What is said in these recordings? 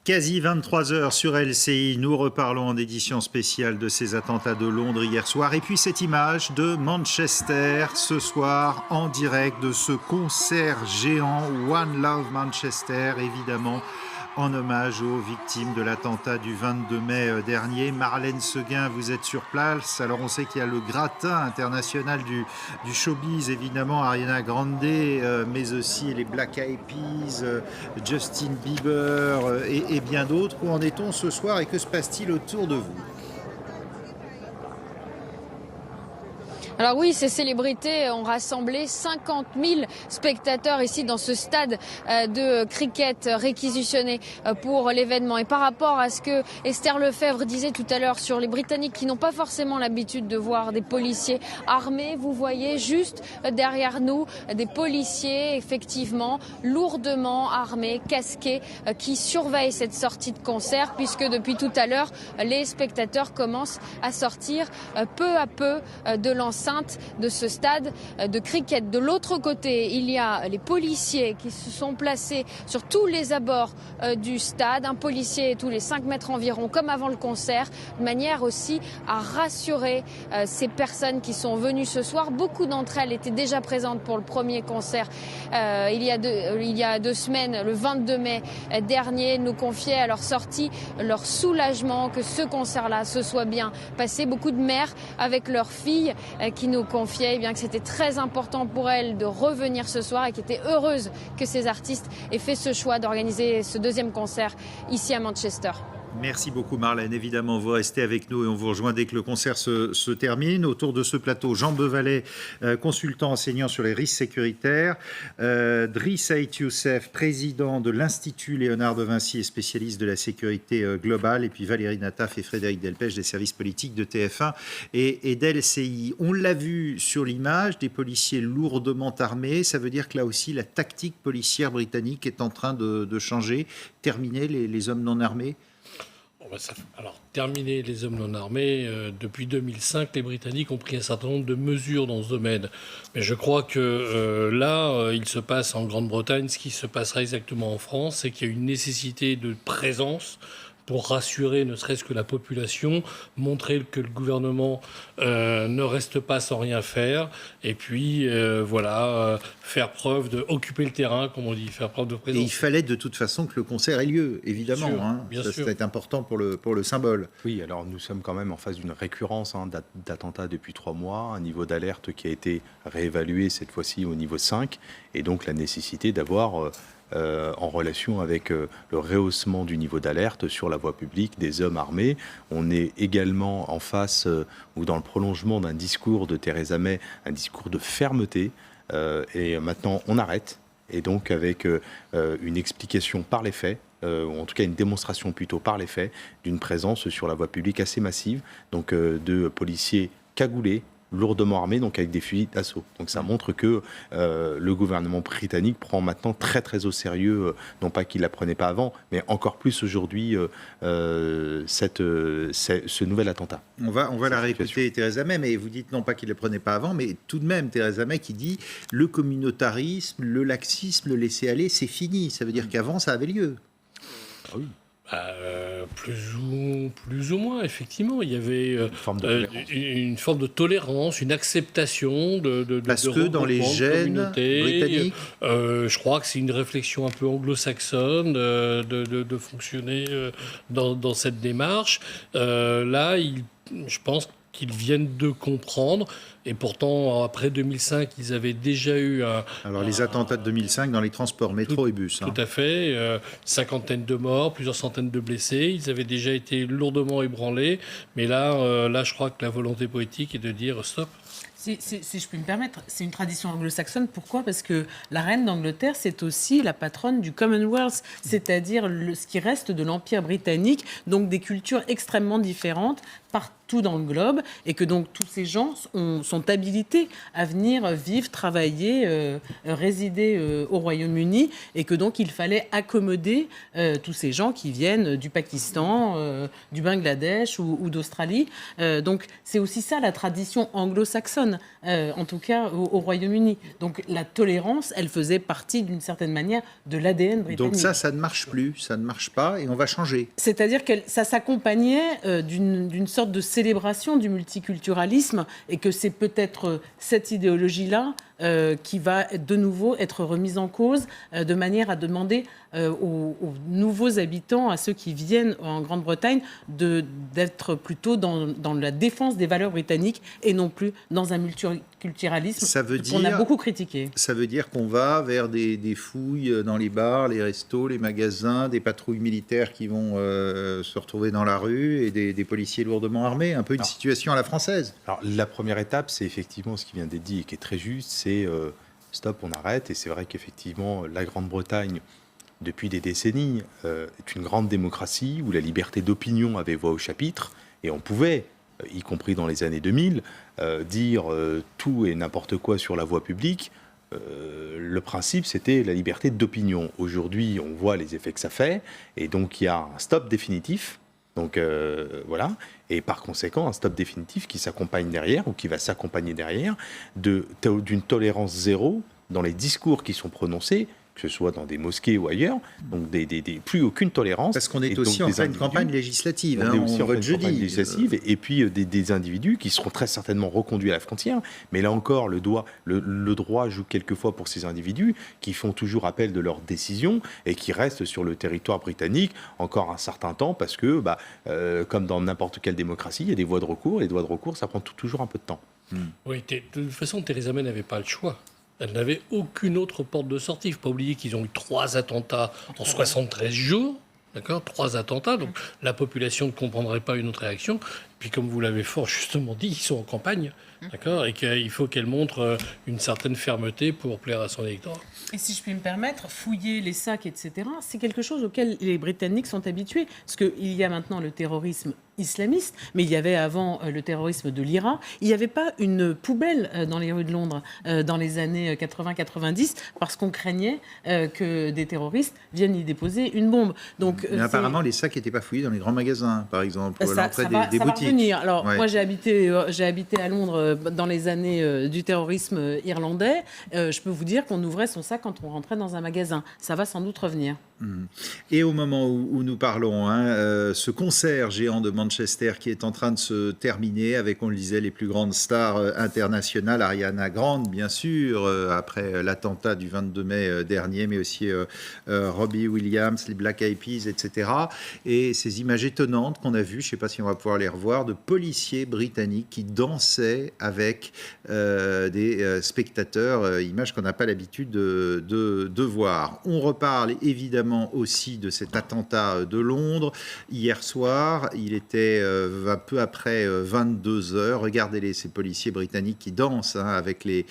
Quasi 23 heures sur LCI, nous reparlons en édition spéciale de ces attentats de Londres hier soir. Et puis cette image de Manchester ce soir en direct de ce concert géant One Love Manchester, évidemment en hommage aux victimes de l'attentat du 22 mai dernier. Marlène Seguin, vous êtes sur place. Alors on sait qu'il y a le gratin international du showbiz, évidemment, Ariana Grande, mais aussi les Black Eyed Peas, Justin Bieber et bien d'autres. Où en est-on ce soir et que se passe-t-il autour de vous ? Alors oui, ces célébrités ont rassemblé 50 000 spectateurs ici dans ce stade de cricket réquisitionné pour l'événement. Et par rapport à ce que Esther Lefebvre disait tout à l'heure sur les Britanniques qui n'ont pas forcément l'habitude de voir des policiers armés, vous voyez juste derrière nous des policiers effectivement lourdement armés, casqués, qui surveillent cette sortie de concert puisque depuis tout à l'heure, les spectateurs commencent à sortir peu à peu de l'enceinte de ce stade de cricket. De l'autre côté, il y a les policiers qui se sont placés sur tous les abords du stade, un policier tous les 5 mètres environ, comme avant le concert, de manière aussi à rassurer ces personnes qui sont venues ce soir. Beaucoup d'entre elles étaient déjà présentes pour le premier concert il y a 2 semaines, le 22 mai dernier, nous confiaient à leur sortie leur soulagement que ce concert-là se soit bien passé. Beaucoup de mères avec leurs filles qui nous confiaient que c'était très important pour elles de revenir ce soir et qui étaient heureuses que ces artistes aient fait ce choix d'organiser ce deuxième concert ici à Manchester. Merci beaucoup Marlène. Évidemment, vous restez avec nous et on vous rejoint dès que le concert se termine. Autour de ce plateau, Jean Bevalet, consultant enseignant sur les risques sécuritaires, Driss Ait Youssef, président de l'Institut Léonard de Vinci et spécialiste de la sécurité globale, et puis Valérie Nataf et Frédéric Delpech des services politiques de TF1 et d'LCI. On l'a vu sur l'image, des policiers lourdement armés. Ça veut dire que là aussi, la tactique policière britannique est en train de changer, terminer les hommes non armés. Alors, terminer les hommes non armés, depuis 2005, les Britanniques ont pris un certain nombre de mesures dans ce domaine. Mais je crois que il se passe en Grande-Bretagne ce qui se passera exactement en France, c'est qu'il y a une nécessité de présence pour rassurer ne serait-ce que la population, montrer que le gouvernement ne reste pas sans rien faire, et puis faire preuve occuper le terrain, comme on dit, faire preuve de présence. Et il fallait de toute façon que le concert ait lieu, évidemment. Bien sûr. C'est important pour le symbole. Oui, alors nous sommes quand même en face d'une récurrence d'attentats depuis 3 mois, un niveau d'alerte qui a été réévalué cette fois-ci au niveau 5, et donc la nécessité d'avoir... en relation avec le rehaussement du niveau d'alerte sur la voie publique des hommes armés. On est également en face ou dans le prolongement d'un discours de Theresa May, un discours de fermeté. Et maintenant, on arrête. Et donc, avec une explication par les faits, ou en tout cas une démonstration plutôt par les faits, d'une présence sur la voie publique assez massive, donc de policiers cagoulés, lourdement armés, donc avec des fusils d'assaut. Donc ça montre que le gouvernement britannique prend maintenant très très au sérieux, non pas qu'il ne la prenait pas avant, mais encore plus aujourd'hui, ce nouvel attentat. On va la réécouter, Theresa May, mais vous dites non pas qu'il ne la prenait pas avant, mais tout de même, Theresa May qui dit le communautarisme, le laxisme, le laisser-aller, c'est fini. Ça veut dire qu'avant, ça avait lieu. Ah oui. Plus ou moins, effectivement. Il y avait une forme de tolérance, une acceptation parce que dans les gènes britanniques, je crois que c'est une réflexion un peu anglo-saxonne de fonctionner dans cette démarche. Je pense qu'ils viennent de comprendre. Et pourtant, après 2005, ils avaient déjà eu les attentats de 2005 dans les transports métro et bus. Tout à fait. 50aine de morts, plusieurs centaines de blessés. Ils avaient déjà été lourdement ébranlés. Mais là, je crois que la volonté politique est de dire stop. Si je puis me permettre, c'est une tradition anglo-saxonne. Pourquoi ? Parce que la reine d'Angleterre, c'est aussi la patronne du Commonwealth, c'est-à-dire ce qui reste de l'Empire britannique, donc des cultures extrêmement différentes, partout dans le globe et que donc tous ces gens sont habilités à venir vivre, travailler, résider au Royaume-Uni et que donc il fallait accommoder tous ces gens qui viennent du Pakistan, du Bangladesh ou d'Australie. Donc c'est aussi ça la tradition anglo-saxonne, en tout cas au Royaume-Uni. Donc la tolérance, elle faisait partie d'une certaine manière de l'ADN britannique. Donc ça ne marche plus, ça ne marche pas et on va changer. C'est-à-dire que ça s'accompagnait d'une sorte de célébration du multiculturalisme et que c'est peut-être cette idéologie-là qui va de nouveau être remise en cause de manière à demander aux nouveaux habitants, à ceux qui viennent en Grande-Bretagne, d'être plutôt dans la défense des valeurs britanniques et non plus dans un multiculturalisme qu'on a beaucoup critiqué. Ça veut dire qu'on va vers des fouilles dans les bars, les restos, les magasins, des patrouilles militaires qui vont se retrouver dans la rue et des policiers lourdement armés, un peu une situation à la française. Alors la première étape, c'est effectivement ce qui vient d'être dit et qui est très juste, c'est stop, on arrête. Et c'est vrai qu'effectivement, la Grande-Bretagne, depuis des décennies, est une grande démocratie où la liberté d'opinion avait voix au chapitre et on pouvait, y compris dans les années 2000, dire tout et n'importe quoi sur la voie publique. Le principe, c'était la liberté d'opinion. Aujourd'hui, on voit les effets que ça fait et donc il y a un stop définitif. Donc voilà, et par conséquent, un stop définitif qui s'accompagne derrière, ou qui va s'accompagner derrière, d'une tolérance zéro dans les discours qui sont prononcés, que ce soit dans des mosquées ou ailleurs, donc plus aucune tolérance. Parce qu'on est aussi en pleine campagne législative. On est aussi en pleine jeudi. campagne législative, et puis des individus qui seront très certainement reconduits à la frontière. Mais là encore, le droit joue quelquefois pour ces individus qui font toujours appel de leurs décisions et qui restent sur le territoire britannique encore un certain temps parce que, comme dans n'importe quelle démocratie, il y a des voies de recours. Et les voies de recours, ça prend toujours un peu de temps. Oui, de toute façon, Theresa May n'avait pas le choix. Elle n'avait aucune autre porte de sortie. Il ne faut pas oublier qu'ils ont eu 3 attentats en 73 jours. D'accord, 3 attentats. Donc la population ne comprendrait pas une autre réaction. Puis comme vous l'avez fort justement dit, ils sont en campagne. D'accord, et qu'il faut qu'elle montre une certaine fermeté pour plaire à son électorat. Et si je puis me permettre, fouiller les sacs, etc., c'est quelque chose auquel les Britanniques sont habitués. Parce qu'il y a maintenant le terrorisme islamiste, mais il y avait avant le terrorisme de l'IRA. Il n'y avait pas une poubelle dans les rues de Londres dans les années 80-90 parce qu'on craignait que des terroristes viennent y déposer une bombe. Donc, mais apparemment, les sacs n'étaient pas fouillés dans les grands magasins, par exemple, ou à l'entrée des boutiques. Alors, moi, j'ai habité à Londres dans les années du terrorisme irlandais. Je peux vous dire qu'on ouvrait son sac quand on rentrait dans un magasin. Ça va sans doute revenir. Et au moment où nous parlons, ce concert géant de Manchester qui est en train de se terminer avec, on le disait, les plus grandes stars internationales, Ariana Grande, bien sûr, après l'attentat du 22 mai dernier, mais aussi Robbie Williams, les Black Eyed Peas, etc. Et ces images étonnantes qu'on a vues, je ne sais pas si on va pouvoir les revoir, de policiers britanniques qui dansaient avec des spectateurs, images qu'on n'a pas l'habitude de voir. On reparle évidemment aussi de cet attentat de Londres. Hier soir, il était un peu après 22h. Regardez-les, ces policiers britanniques qui dansent avec les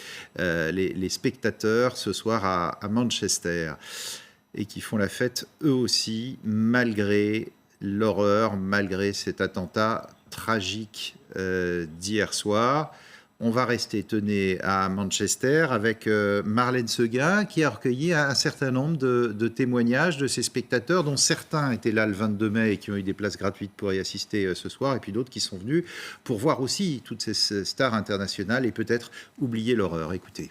spectateurs ce soir à Manchester et qui font la fête eux aussi, malgré l'horreur, malgré cet attentat tragique d'hier soir. On va rester étonné à Manchester avec Marlène Seguin qui a recueilli un certain nombre de témoignages de ces spectateurs dont certains étaient là le 22 mai et qui ont eu des places gratuites pour y assister ce soir et puis d'autres qui sont venus pour voir aussi toutes ces stars internationales et peut-être oublier l'horreur. Écoutez.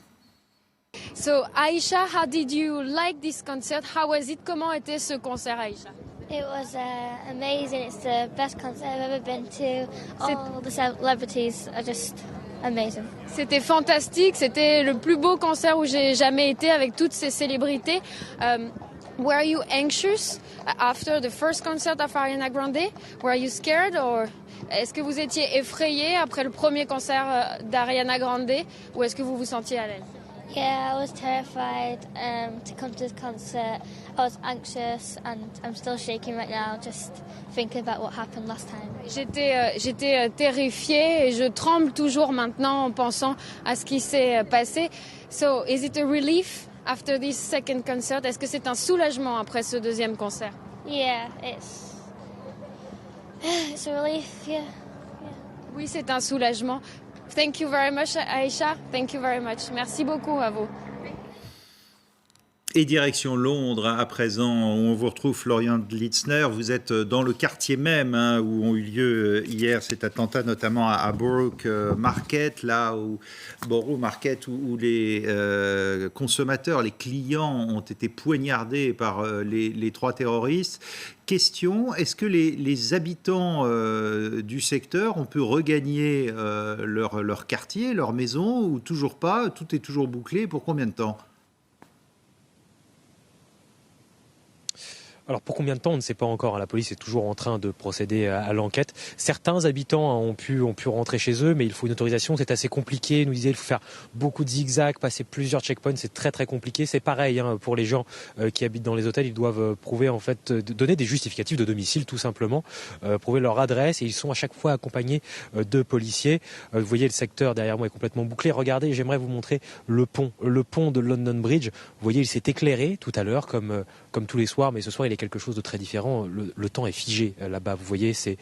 So Aisha, how did you like this concert? How was it? Comment était ce concert, Aisha? It was amazing. It's the best concert I've ever been to. All the celebrities are just amazing. C'était fantastique, c'était le plus beau concert où j'ai jamais été avec toutes ces célébrités. Were you anxious after the first concert of Ariana Grande? Were you scared or est-ce que vous étiez effrayé après le premier concert d'Ariana Grande ou est-ce que vous vous sentiez à l'aise? Yeah, I was terrified to come to this concert. I was anxious and I'm still shaking right now just thinking about what happened last time. J'étais terrifiée et je tremble toujours maintenant en pensant à ce qui s'est passé. So, is it a relief after this second concert? Est-ce que c'est un soulagement après ce deuxième concert? Yeah, it's a relief, yeah. Oui, c'est un soulagement. Thank you very much, Aïcha. Thank you very much. Merci beaucoup à vous. Et direction Londres, à présent, où on vous retrouve, Florian Litzner. Vous êtes dans le quartier même où ont eu lieu hier cet attentat, notamment à Borough Market, Borough Market, où les consommateurs, les clients ont été poignardés par les trois terroristes. Question, est-ce que les habitants du secteur ont pu regagner leur quartier, leur maison, ou toujours pas? Tout est toujours bouclé. Pour combien de temps? Alors pour combien de temps, on ne sait pas encore. La police est toujours en train de procéder à l'enquête. Certains habitants ont pu rentrer chez eux, mais il faut une autorisation. C'est assez compliqué. Ils nous disaient qu'il faut faire beaucoup de zigzags, passer plusieurs checkpoints. C'est très très compliqué. C'est pareil pour les gens qui habitent dans les hôtels. Ils doivent prouver donner des justificatifs de domicile tout simplement, prouver leur adresse, et ils sont à chaque fois accompagnés de policiers. Vous voyez, le secteur derrière moi est complètement bouclé. Regardez, j'aimerais vous montrer le pont de London Bridge. Vous voyez, il s'est éclairé tout à l'heure comme tous les soirs, mais ce soir il est quelque chose de très différent. Le temps est figé là-bas. Vous voyez ces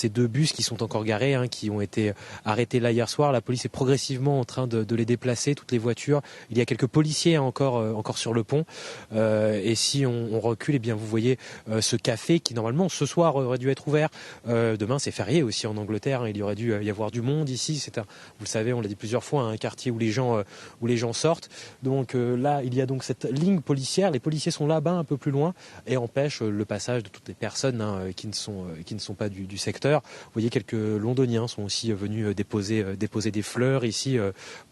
deux bus qui sont encore garés, qui ont été arrêtés là hier soir. La police est progressivement en train de les déplacer, toutes les voitures. Il y a quelques policiers encore sur le pont. Et si on recule, eh bien vous voyez ce café qui normalement ce soir aurait dû être ouvert. Demain c'est férié aussi en Angleterre. Il y aurait dû y avoir du monde ici. Vous le savez, on l'a dit plusieurs fois, un quartier où les gens sortent. Donc là, il y a donc cette ligne policière. Les policiers sont là-bas un peu plus loin et empêchent le passage de toutes les personnes qui ne sont pas du secteur. Vous voyez, quelques Londoniens sont aussi venus déposer des fleurs ici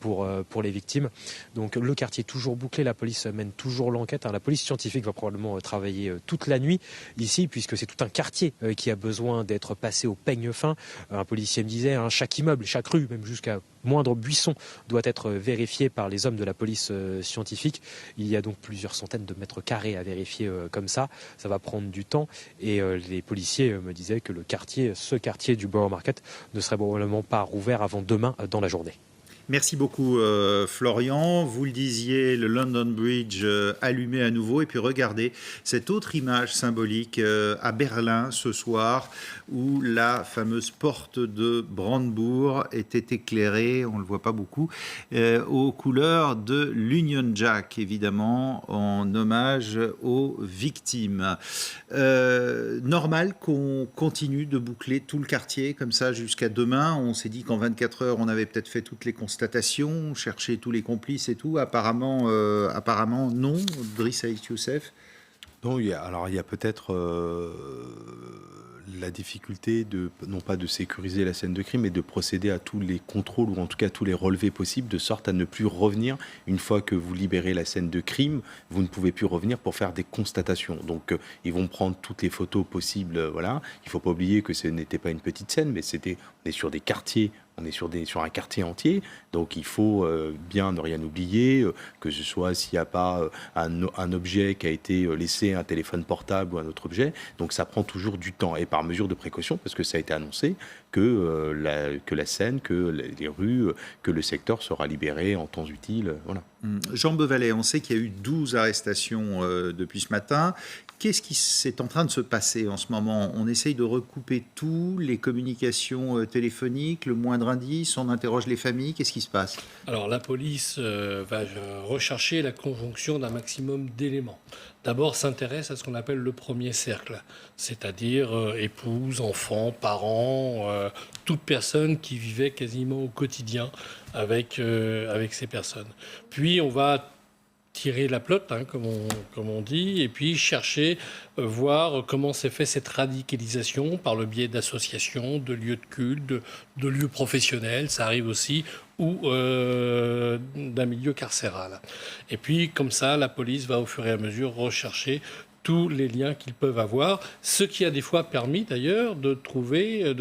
pour les victimes. Donc le quartier est toujours bouclé, la police mène toujours l'enquête. La police scientifique va probablement travailler toute la nuit ici, puisque c'est tout un quartier qui a besoin d'être passé au peigne fin. Un policier me disait, chaque immeuble, chaque rue, même jusqu'à moindre buisson, doit être vérifié par les hommes de la police scientifique. Il y a donc plusieurs centaines de mètres carrés à vérifier comme ça. Ça va prendre du temps, et les policiers me disaient que ce quartier du Borough Market ne serait probablement pas rouvert avant demain dans la journée. Merci beaucoup Florian. Vous le disiez, le London Bridge allumé à nouveau. Et puis regardez cette autre image symbolique à Berlin ce soir, où la fameuse porte de Brandebourg était éclairée, on ne le voit pas beaucoup, aux couleurs de l'Union Jack, évidemment, en hommage aux victimes. Normal qu'on continue de boucler tout le quartier comme ça jusqu'à demain. On s'est dit qu'en 24 heures, on avait peut-être fait toutes les constatations, chercher tous les complices et tout. Apparemment non. Driss Aït Youssef. Non, il y a peut-être la difficulté non pas de sécuriser la scène de crime, mais de procéder à tous les contrôles, ou en tout cas à tous les relevés possibles, de sorte à ne plus revenir. Une fois que vous libérez la scène de crime, vous ne pouvez plus revenir pour faire des constatations. Donc ils vont prendre toutes les photos possibles. Voilà. Il ne faut pas oublier que ce n'était pas une petite scène, mais on est sur des quartiers. On est sur un quartier entier, donc il faut bien ne rien oublier, que ce soit s'il n'y a pas un objet qui a été laissé, un téléphone portable ou un autre objet. Donc ça prend toujours du temps, et par mesure de précaution, parce que ça a été annoncé que la scène, que les rues, que le secteur sera libéré en temps utile. Voilà. Jean Bevalet, on sait qu'il y a eu 12 arrestations depuis ce matin. Qu'est-ce qui est en train de se passer en ce moment? On essaye de recouper tout, les communications téléphoniques, le moindre indice, on interroge les familles. Qu'est-ce qui se passe? Alors la police va rechercher la conjonction d'un maximum d'éléments. D'abord, s'intéresse à ce qu'on appelle le premier cercle, c'est-à-dire épouses, enfants, parents, toute personne qui vivait quasiment au quotidien avec ces personnes. Puis on va tirer la pelote, comme on dit, et puis chercher, voir comment s'est fait cette radicalisation par le biais d'associations, de lieux de culte, de lieux professionnels, ça arrive aussi, ou d'un milieu carcéral. Et puis, comme ça, la police va au fur et à mesure rechercher tous les liens qu'ils peuvent avoir, ce qui a des fois permis d'ailleurs de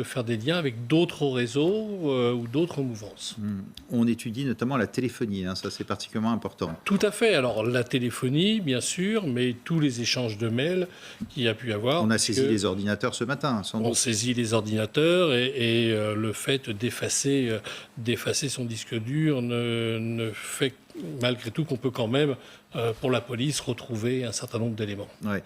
faire des liens avec d'autres réseaux ou d'autres mouvances. On étudie notamment la téléphonie, ça c'est particulièrement important. Tout à fait. Alors la téléphonie, bien sûr, mais tous les échanges de mails qu'il y a pu avoir. On a saisi les ordinateurs ce matin, sans doute. On saisit les ordinateurs et le fait d'effacer son disque dur ne fait malgré tout qu'on peut quand même, pour la police, retrouver un certain nombre d'éléments. Ouais.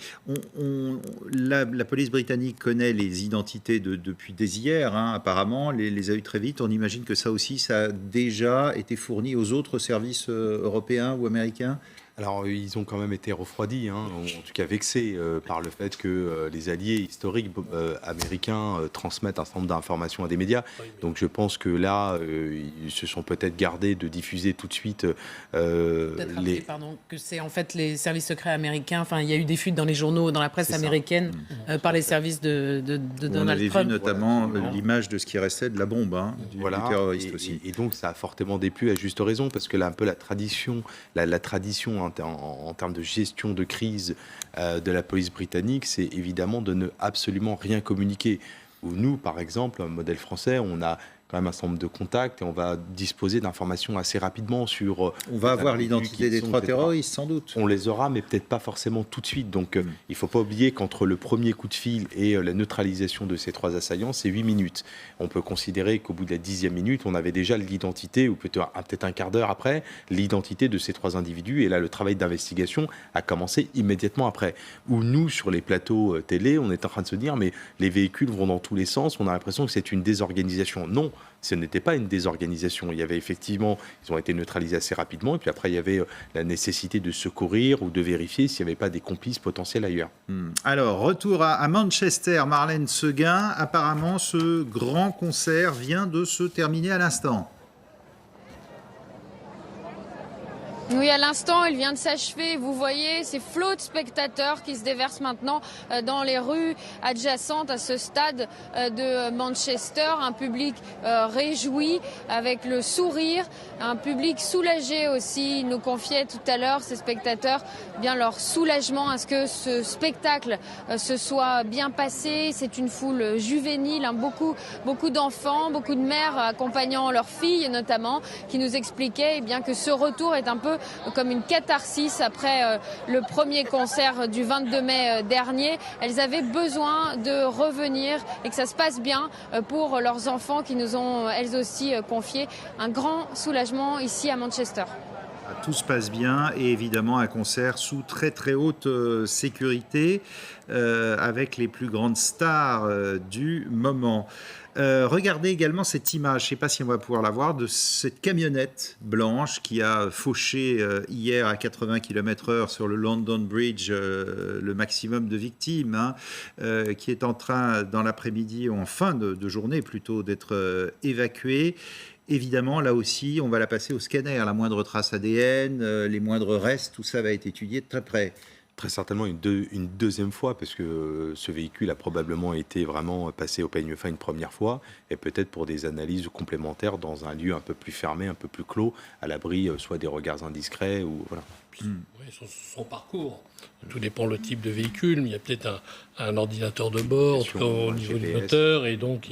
La police britannique connaît les identités depuis dès hier, hein, apparemment, les a eues très vite. On imagine que ça aussi, ça a déjà été fourni aux autres services européens ou américains. Alors, ils ont quand même été refroidis, hein, ou en tout cas vexés par le fait que les alliés historiques américains transmettent un certain nombre d'informations à des médias. Donc, je pense que là, ils se sont peut-être gardés de diffuser tout de suite Peut-être rappeler, pardon, que c'est en fait les services secrets américains. Enfin, il y a eu des fuites dans les journaux, dans la presse américaine, par les services de Donald Trump. On avait vu notamment l'image de ce qui restait de la bombe, hein, du terroriste aussi. Et donc, ça a fortement déplu à juste raison, parce que là, un peu la tradition en termes de gestion de crise de la police britannique, c'est évidemment de ne absolument rien communiquer. Où nous, par exemple, un modèle français, on a quand même un certain nombre de contacts et on va disposer d'informations assez rapidement sur... On va avoir l'identité des 3 terroristes, sans doute. On les aura, mais peut-être pas forcément tout de suite. Donc, il ne faut pas oublier qu'entre le premier coup de fil et la neutralisation de ces 3 assaillants, c'est 8 minutes. On peut considérer qu'au bout de la 10e minute, on avait déjà l'identité, ou peut-être un quart d'heure après, l'identité de ces 3 individus. Et là, le travail d'investigation a commencé immédiatement après. Où nous, sur les plateaux télé, on est en train de se dire, mais les véhicules vont dans tous les sens, on a l'impression que c'est une désorganisation. Non, ce n'était pas une désorganisation. Il y avait effectivement, ils ont été neutralisés assez rapidement, et puis après, il y avait la nécessité de secourir ou de vérifier s'il n'y avait pas des complices potentiels ailleurs. Alors, retour à Manchester, Marlène Seguin. Apparemment, ce grand concert vient de se terminer à l'instant. Oui, à l'instant, il vient de s'achever. Vous voyez ces flots de spectateurs qui se déversent maintenant dans les rues adjacentes à ce stade de Manchester. Un public réjoui, avec le sourire, un public soulagé aussi. Ils nous confiaient tout à l'heure, ces spectateurs, bien leur soulagement à ce que ce spectacle se soit bien passé. C'est une foule juvénile, hein, beaucoup d'enfants, beaucoup de mères accompagnant leurs filles notamment, qui nous expliquaient bien que ce retour est un peu comme une catharsis après le premier concert du 22 mai dernier. Elles avaient besoin de revenir et que ça se passe bien pour leurs enfants qui nous ont elles aussi confié un grand soulagement ici à Manchester. Tout se passe bien et évidemment un concert sous très très haute sécurité avec les plus grandes stars du moment. Regardez également cette image, je ne sais pas si on va pouvoir la voir, de cette camionnette blanche qui a fauché hier à 80 km/h sur le London Bridge le maximum de victimes, hein, qui est en train dans l'après-midi, en fin de journée plutôt, d'être évacuée. Évidemment, là aussi, on va la passer au scanner. La moindre trace ADN, les moindres restes, tout ça va être étudié de très près. Très certainement une deuxième fois, parce que ce véhicule a probablement été vraiment passé au peigne fin une première fois, et peut-être pour des analyses complémentaires dans un lieu un peu plus fermé, un peu plus clos, à l'abri soit des regards indiscrets ou voilà. Oui, son parcours. Tout dépend le type de véhicule, mais il y a peut-être un ordinateur de bord, en tout cas au niveau du moteur, et donc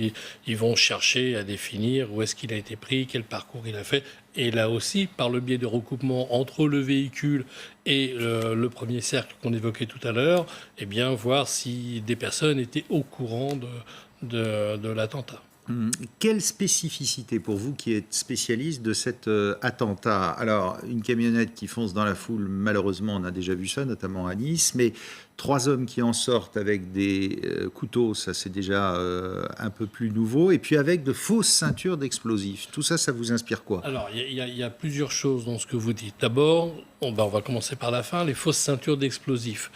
ils vont chercher à définir où est-ce qu'il a été pris, quel parcours il a fait. Et là aussi, par le biais de recoupement entre le véhicule et le premier cercle qu'on évoquait tout à l'heure, eh bien, voir si des personnes étaient au courant de l'attentat. Quelle spécificité pour vous qui êtes spécialiste de cet attentat? Alors, une camionnette qui fonce dans la foule, malheureusement, on a déjà vu ça, notamment à Nice, mais 3 hommes qui en sortent avec des couteaux, ça c'est déjà un peu plus nouveau, et puis avec de fausses ceintures d'explosifs. Tout ça, ça vous inspire quoi? Alors, il y a plusieurs choses dans ce que vous dites. D'abord, on va commencer par la fin, les fausses ceintures d'explosifs.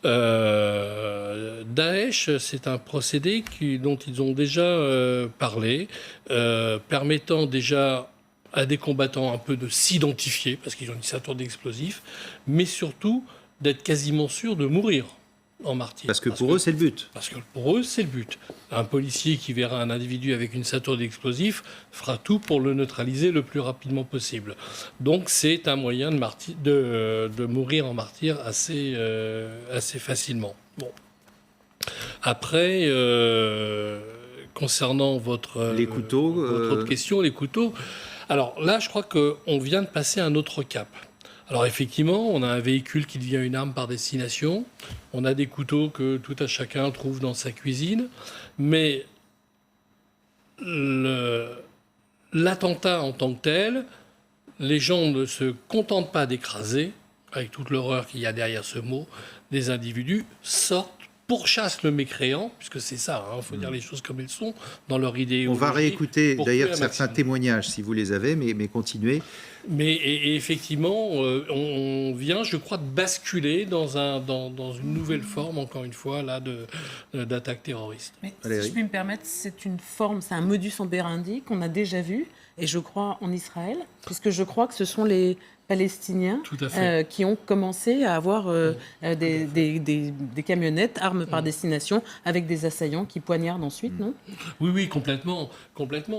Daesh, c'est un procédé dont ils ont déjà parlé, permettant déjà à des combattants un peu de s'identifier, parce qu'ils ont une ceinture d'explosifs, mais surtout d'être quasiment sûrs de mourir en martyr. Parce que pour eux, c'est le but. Parce que pour eux, c'est le but. Un policier qui verra un individu avec une ceinture d'explosifs fera tout pour le neutraliser le plus rapidement possible. Donc c'est un moyen de mourir en martyr assez facilement. Bon. Après, concernant votre autre question, les couteaux. Alors là, je crois qu'on vient de passer un autre cap. Alors effectivement, on a un véhicule qui devient une arme par destination. On a des couteaux que tout à chacun trouve dans sa cuisine. Mais l'attentat en tant que tel les gens ne se contentent pas d'écraser, avec toute l'horreur qu'il y a derrière ce mot, des individus sortent, pourchassent le mécréant, puisque c'est ça, il faut dire les choses comme elles sont, dans leur idéologie. On va réécouter pour d'ailleurs tuer un certains maximum. témoignages si vous les avez, mais continuez. Mais et effectivement, on vient, je crois, de basculer dans une nouvelle forme, encore une fois, là, d'attaque terroriste. Mais Valérie. si je puis me permettre, c'est un modus operandi qu'on a déjà vu, et je crois en Israël, puisque je crois que ce sont les Palestiniens Tout à fait. qui ont commencé à avoir des camionnettes, armes par destination, avec des assaillants qui poignardent ensuite, non ? Oui, complètement.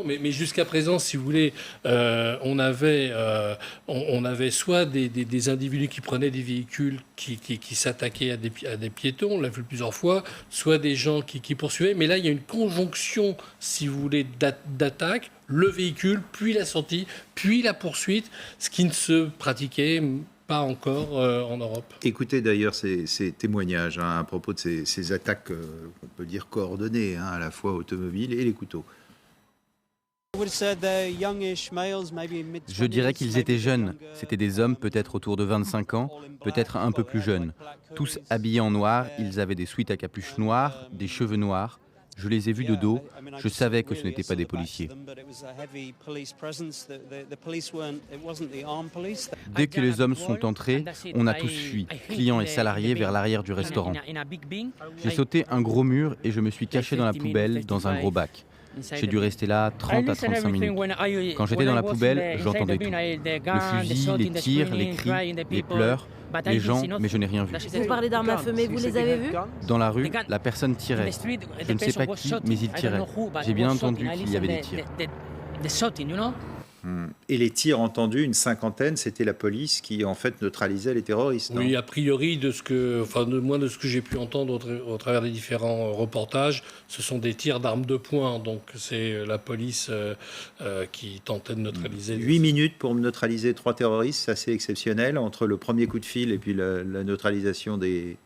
Mais jusqu'à présent, si vous voulez, on avait soit des individus qui prenaient des véhicules qui s'attaquaient à des piétons, on l'a vu plusieurs fois, soit des gens qui poursuivaient. Mais là, il y a une conjonction, si vous voulez, d'attaques, le véhicule, puis la sortie, puis la poursuite, ce qui ne se pratiquait pas encore en Europe. Écoutez d'ailleurs ces témoignages à propos de ces attaques, on peut dire coordonnées, à la fois automobiles et les couteaux. Je dirais qu'ils étaient jeunes. C'étaient des hommes peut-être autour de 25 ans, peut-être un peu plus jeunes. Tous habillés en noir, ils avaient des sweats à capuche noire, des cheveux noirs. Je les ai vus de dos, je savais que ce n'étaient pas des policiers. Dès que les hommes sont entrés, on a tous fui, clients et salariés, vers l'arrière du restaurant. J'ai sauté un gros mur et je me suis caché dans la poubelle, dans un gros bac. J'ai dû rester là 30 à 35 minutes. Quand j'étais dans la poubelle, j'entendais tout. Le fusil, les tirs, les cris, les pleurs, les gens, mais je n'ai rien vu. Vous parlez d'armes à feu, mais vous les avez vues? Dans la rue, la personne tirait. Je ne sais pas qui, mais il tirait. J'ai bien entendu qu'il y avait des tirs. Et les tirs entendus, une cinquantaine, c'était la police qui en fait neutralisait les terroristes. Oui, non a priori, de ce que j'ai pu entendre au travers des différents reportages, ce sont des tirs d'armes de poing. Donc c'est la police qui tentait de neutraliser. 8 minutes pour neutraliser 3 terroristes, c'est assez exceptionnel, entre le premier coup de fil et puis la neutralisation des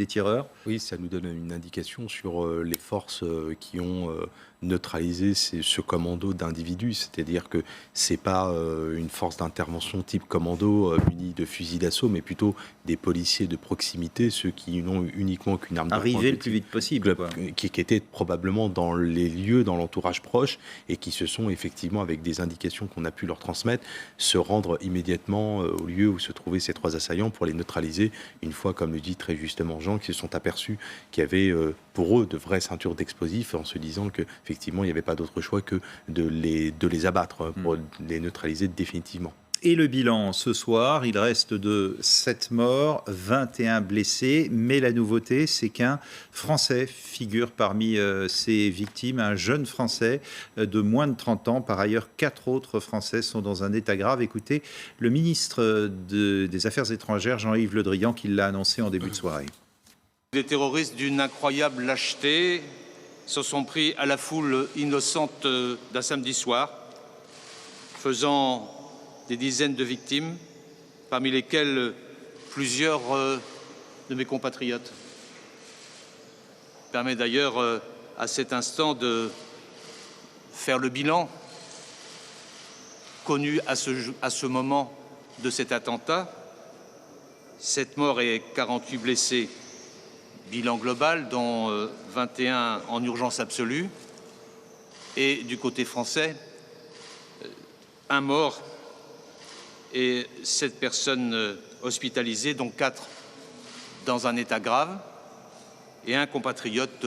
tireurs. Oui, ça nous donne une indication sur les forces qui ont neutralisé ce commando d'individus. C'est-à-dire que c'est pas une force d'intervention type commando munie de fusils d'assaut, mais plutôt des policiers de proximité, ceux qui n'ont uniquement qu'une arme de poing. Arriver le plus vite possible. Qui étaient probablement dans les lieux, dans l'entourage proche, et qui se sont effectivement, avec des indications qu'on a pu leur transmettre, se rendre immédiatement au lieu où se trouvaient ces 3 assaillants pour les neutraliser, une fois, comme le dit très justement Jean, qui se sont aperçus qu'il y avait pour eux de vraies ceintures d'explosifs, en se disant qu'effectivement il n'y avait pas d'autre choix que de les abattre pour les neutraliser définitivement. Et le bilan ce soir, il reste de 7 morts, 21 blessés, mais la nouveauté, c'est qu'un Français figure parmi ces victimes, un jeune Français de moins de 30 ans. Par ailleurs, 4 autres Français sont dans un état grave. Écoutez, le ministre des Affaires étrangères, Jean-Yves Le Drian, qui l'a annoncé en début de soirée. Des terroristes d'une incroyable lâcheté se sont pris à la foule innocente d'un samedi soir, faisant des dizaines de victimes, parmi lesquelles plusieurs de mes compatriotes. Permet d'ailleurs à cet instant de faire le bilan connu à ce moment de cet attentat. 7 morts et 48 blessés, bilan global, dont 21 en urgence absolue. Et du côté français, 1 mort et 7 personnes hospitalisées, dont 4 dans un état grave, et un compatriote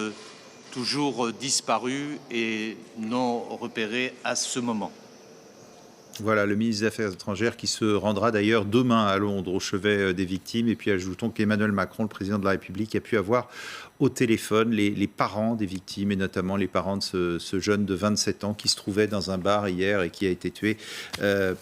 toujours disparu et non repéré à ce moment. Voilà, le ministre des Affaires étrangères qui se rendra d'ailleurs demain à Londres au chevet des victimes. Et puis ajoutons qu'Emmanuel Macron, le président de la République, a pu avoir au téléphone les parents des victimes et notamment les parents de ce jeune de 27 ans qui se trouvait dans un bar hier et qui a été tué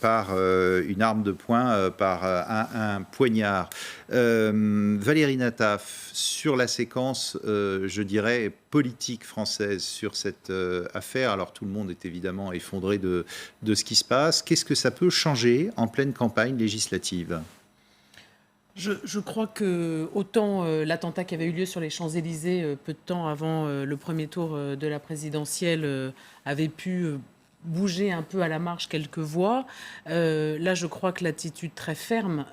par une arme de poing, par un poignard. Valérie Nataf, sur la séquence, je dirais, politique française sur cette affaire, alors tout le monde est évidemment effondré de ce qui se passe. Qu'est-ce que ça peut changer en pleine campagne législative ? Je crois que autant l'attentat qui avait eu lieu sur les Champs-Élysées peu de temps avant le premier tour de la présidentielle avait pu bouger un peu à la marge quelques voix. Là, je crois que l'attitude très ferme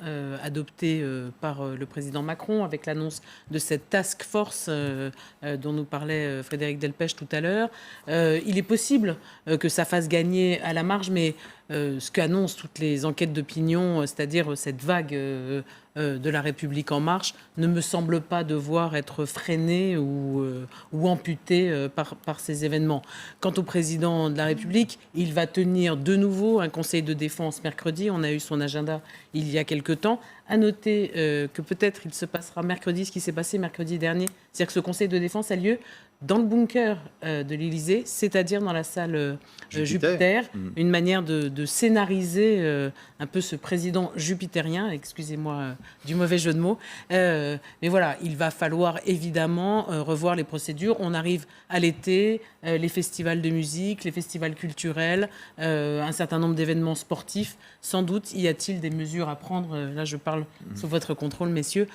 adoptée par le président Macron avec l'annonce de cette task force dont nous parlait Frédéric Delpech tout à l'heure, il est possible que ça fasse gagner à la marge, mais ce qu'annoncent toutes les enquêtes d'opinion, c'est-à-dire cette vague de la République en marche, ne me semble pas devoir être freinée ou amputée par ces événements. Quant au président de la République, il va tenir de nouveau un conseil de défense mercredi. On a eu son agenda il y a quelque temps. À noter que peut-être il se passera mercredi ce qui s'est passé mercredi dernier. C'est-à-dire que ce conseil de défense a lieu dans le bunker de l'Élysée, c'est-à-dire dans la salle Jupiter. Une manière de scénariser un peu ce président jupitérien, excusez-moi du mauvais jeu de mots. Mais voilà, il va falloir évidemment revoir les procédures. On arrive à l'été, les festivals de musique, les festivals culturels, un certain nombre d'événements sportifs. Sans doute y a-t-il des mesures à prendre, là je parle sous votre contrôle, messieurs,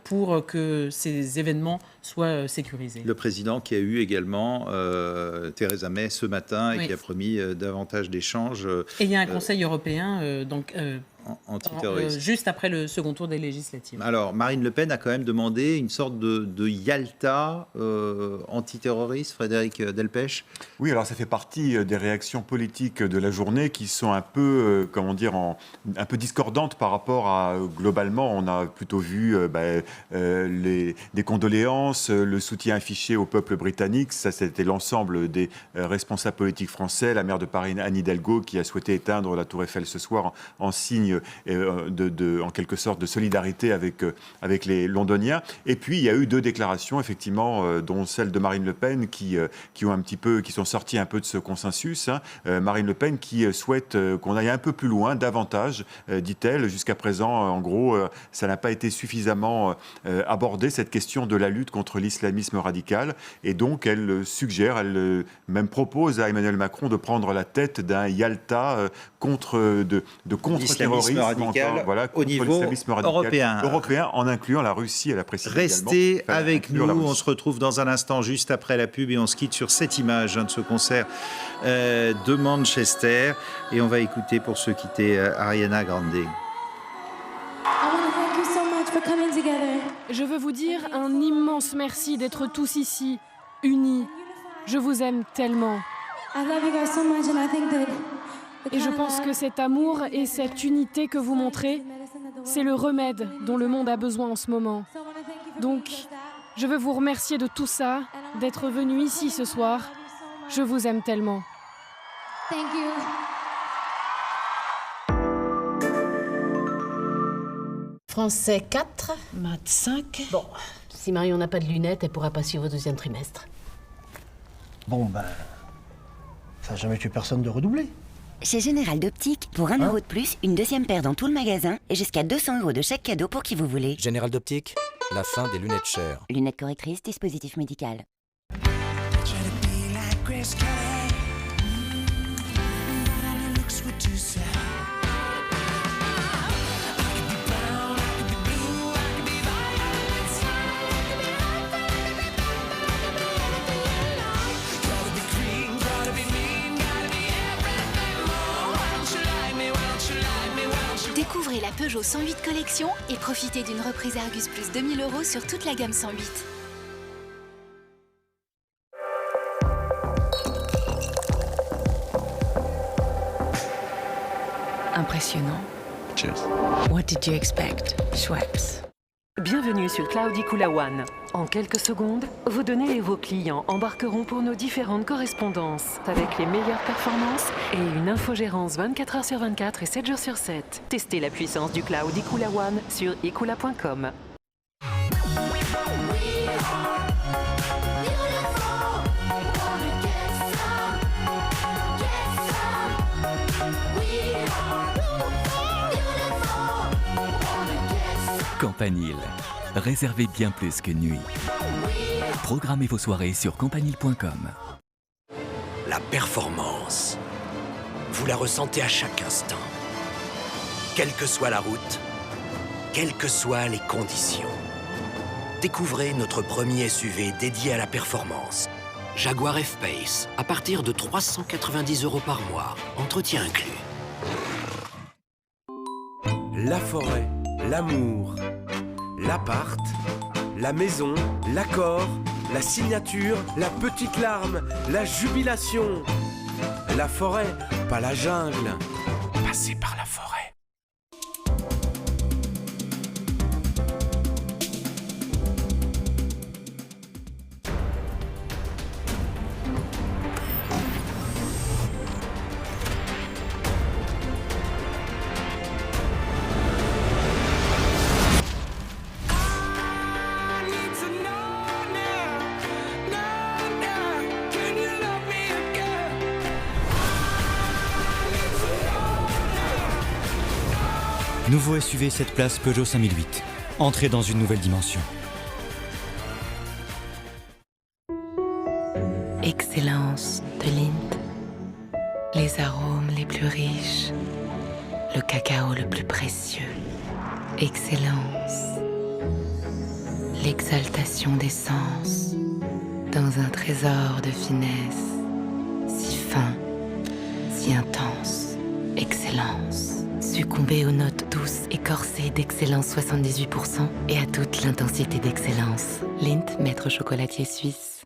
pour que ces événements soient sécurisés. Le président qui a eu également Theresa May ce matin et qui a promis davantage d'échanges. Et il y a un Conseil européen antiterroriste. Juste après le second tour des législatives. Alors, Marine Le Pen a quand même demandé une sorte de Yalta antiterroriste, Frédéric Delpech. Oui, alors ça fait partie des réactions politiques de la journée qui sont un peu, un peu discordantes par rapport à, globalement, on a plutôt vu des condoléances, le soutien affiché au peuple britannique. Ça, c'était l'ensemble des responsables politiques français. La maire de Paris, Anne Hidalgo, qui a souhaité éteindre la Tour Eiffel ce soir en signe en quelque sorte de solidarité avec les Londoniens. Et puis il y a eu deux déclarations effectivement, dont celle de Marine Le Pen qui sont sorties un peu de ce consensus. Marine Le Pen qui souhaite qu'on aille un peu plus loin, davantage, dit-elle. Jusqu'à présent, en gros, ça n'a pas été suffisamment abordé, cette question de la lutte contre l'islamisme radical. Et donc elle suggère, elle même propose à Emmanuel Macron de prendre la tête d'un Yalta contre-terrorisme radical au niveau européen, en incluant la Russie, elle a précisé. Restez avec nous, on se retrouve dans un instant juste après la pub et on se quitte sur cette image de ce concert de Manchester et on va écouter pour se quitter Ariana Grande. Je veux vous dire un immense merci d'être tous ici, unis. Je vous aime tellement. Et je pense que cet amour et cette unité que vous montrez, c'est le remède dont le monde a besoin en ce moment. Donc, je veux vous remercier de tout ça, d'être venu ici ce soir. Je vous aime tellement. Français 4, maths 5. Bon, si Marion n'a pas de lunettes, elle pourra pas suivre au deuxième trimestre. Bon, ça n'a jamais tué personne de redoubler. Chez Général d'Optique, pour 1 euro de plus, une deuxième paire dans tout le magasin et jusqu'à 200 € de chèque cadeau pour qui vous voulez. Général d'Optique, la fin des lunettes chères. Lunettes correctrices, dispositif médical. Découvrez la Peugeot 108 Collection et profitez d'une reprise Argus plus 2000 € sur toute la gamme 108. Impressionnant. Cheers. What did you expect? Schweppes. Bienvenue sur Cloud IKULA One. En quelques secondes, vos données et vos clients embarqueront pour nos différentes correspondances avec les meilleures performances et une infogérance 24 h sur 24 et 7 jours sur 7. Testez la puissance du Cloud IKULA One sur ikula.com. Campanile. Réservez bien plus que nuit. Programmez vos soirées sur campanile.com. La performance, vous la ressentez à chaque instant. Quelle que soit la route, quelles que soient les conditions. Découvrez notre premier SUV dédié à la performance. Jaguar F-Pace, à partir de 390 € par mois, entretien inclus. La forêt, l'amour, l'appart, la maison, l'accord, la signature, la petite larme, la jubilation. La forêt, pas la jungle. Passez par la forêt. Nouveau SUV 7 places Peugeot 5008. Entrez dans une nouvelle dimension. Excellence de Lindt. Les arômes les plus riches. Le cacao le plus précieux. Excellence. L'exaltation des sens. Dans un trésor de finesse. Si fin, si intense. Excellence. Succomber aux notes douces et corsées d'Excellence 78% et à toute l'intensité d'Excellence. Lindt, maître chocolatier suisse.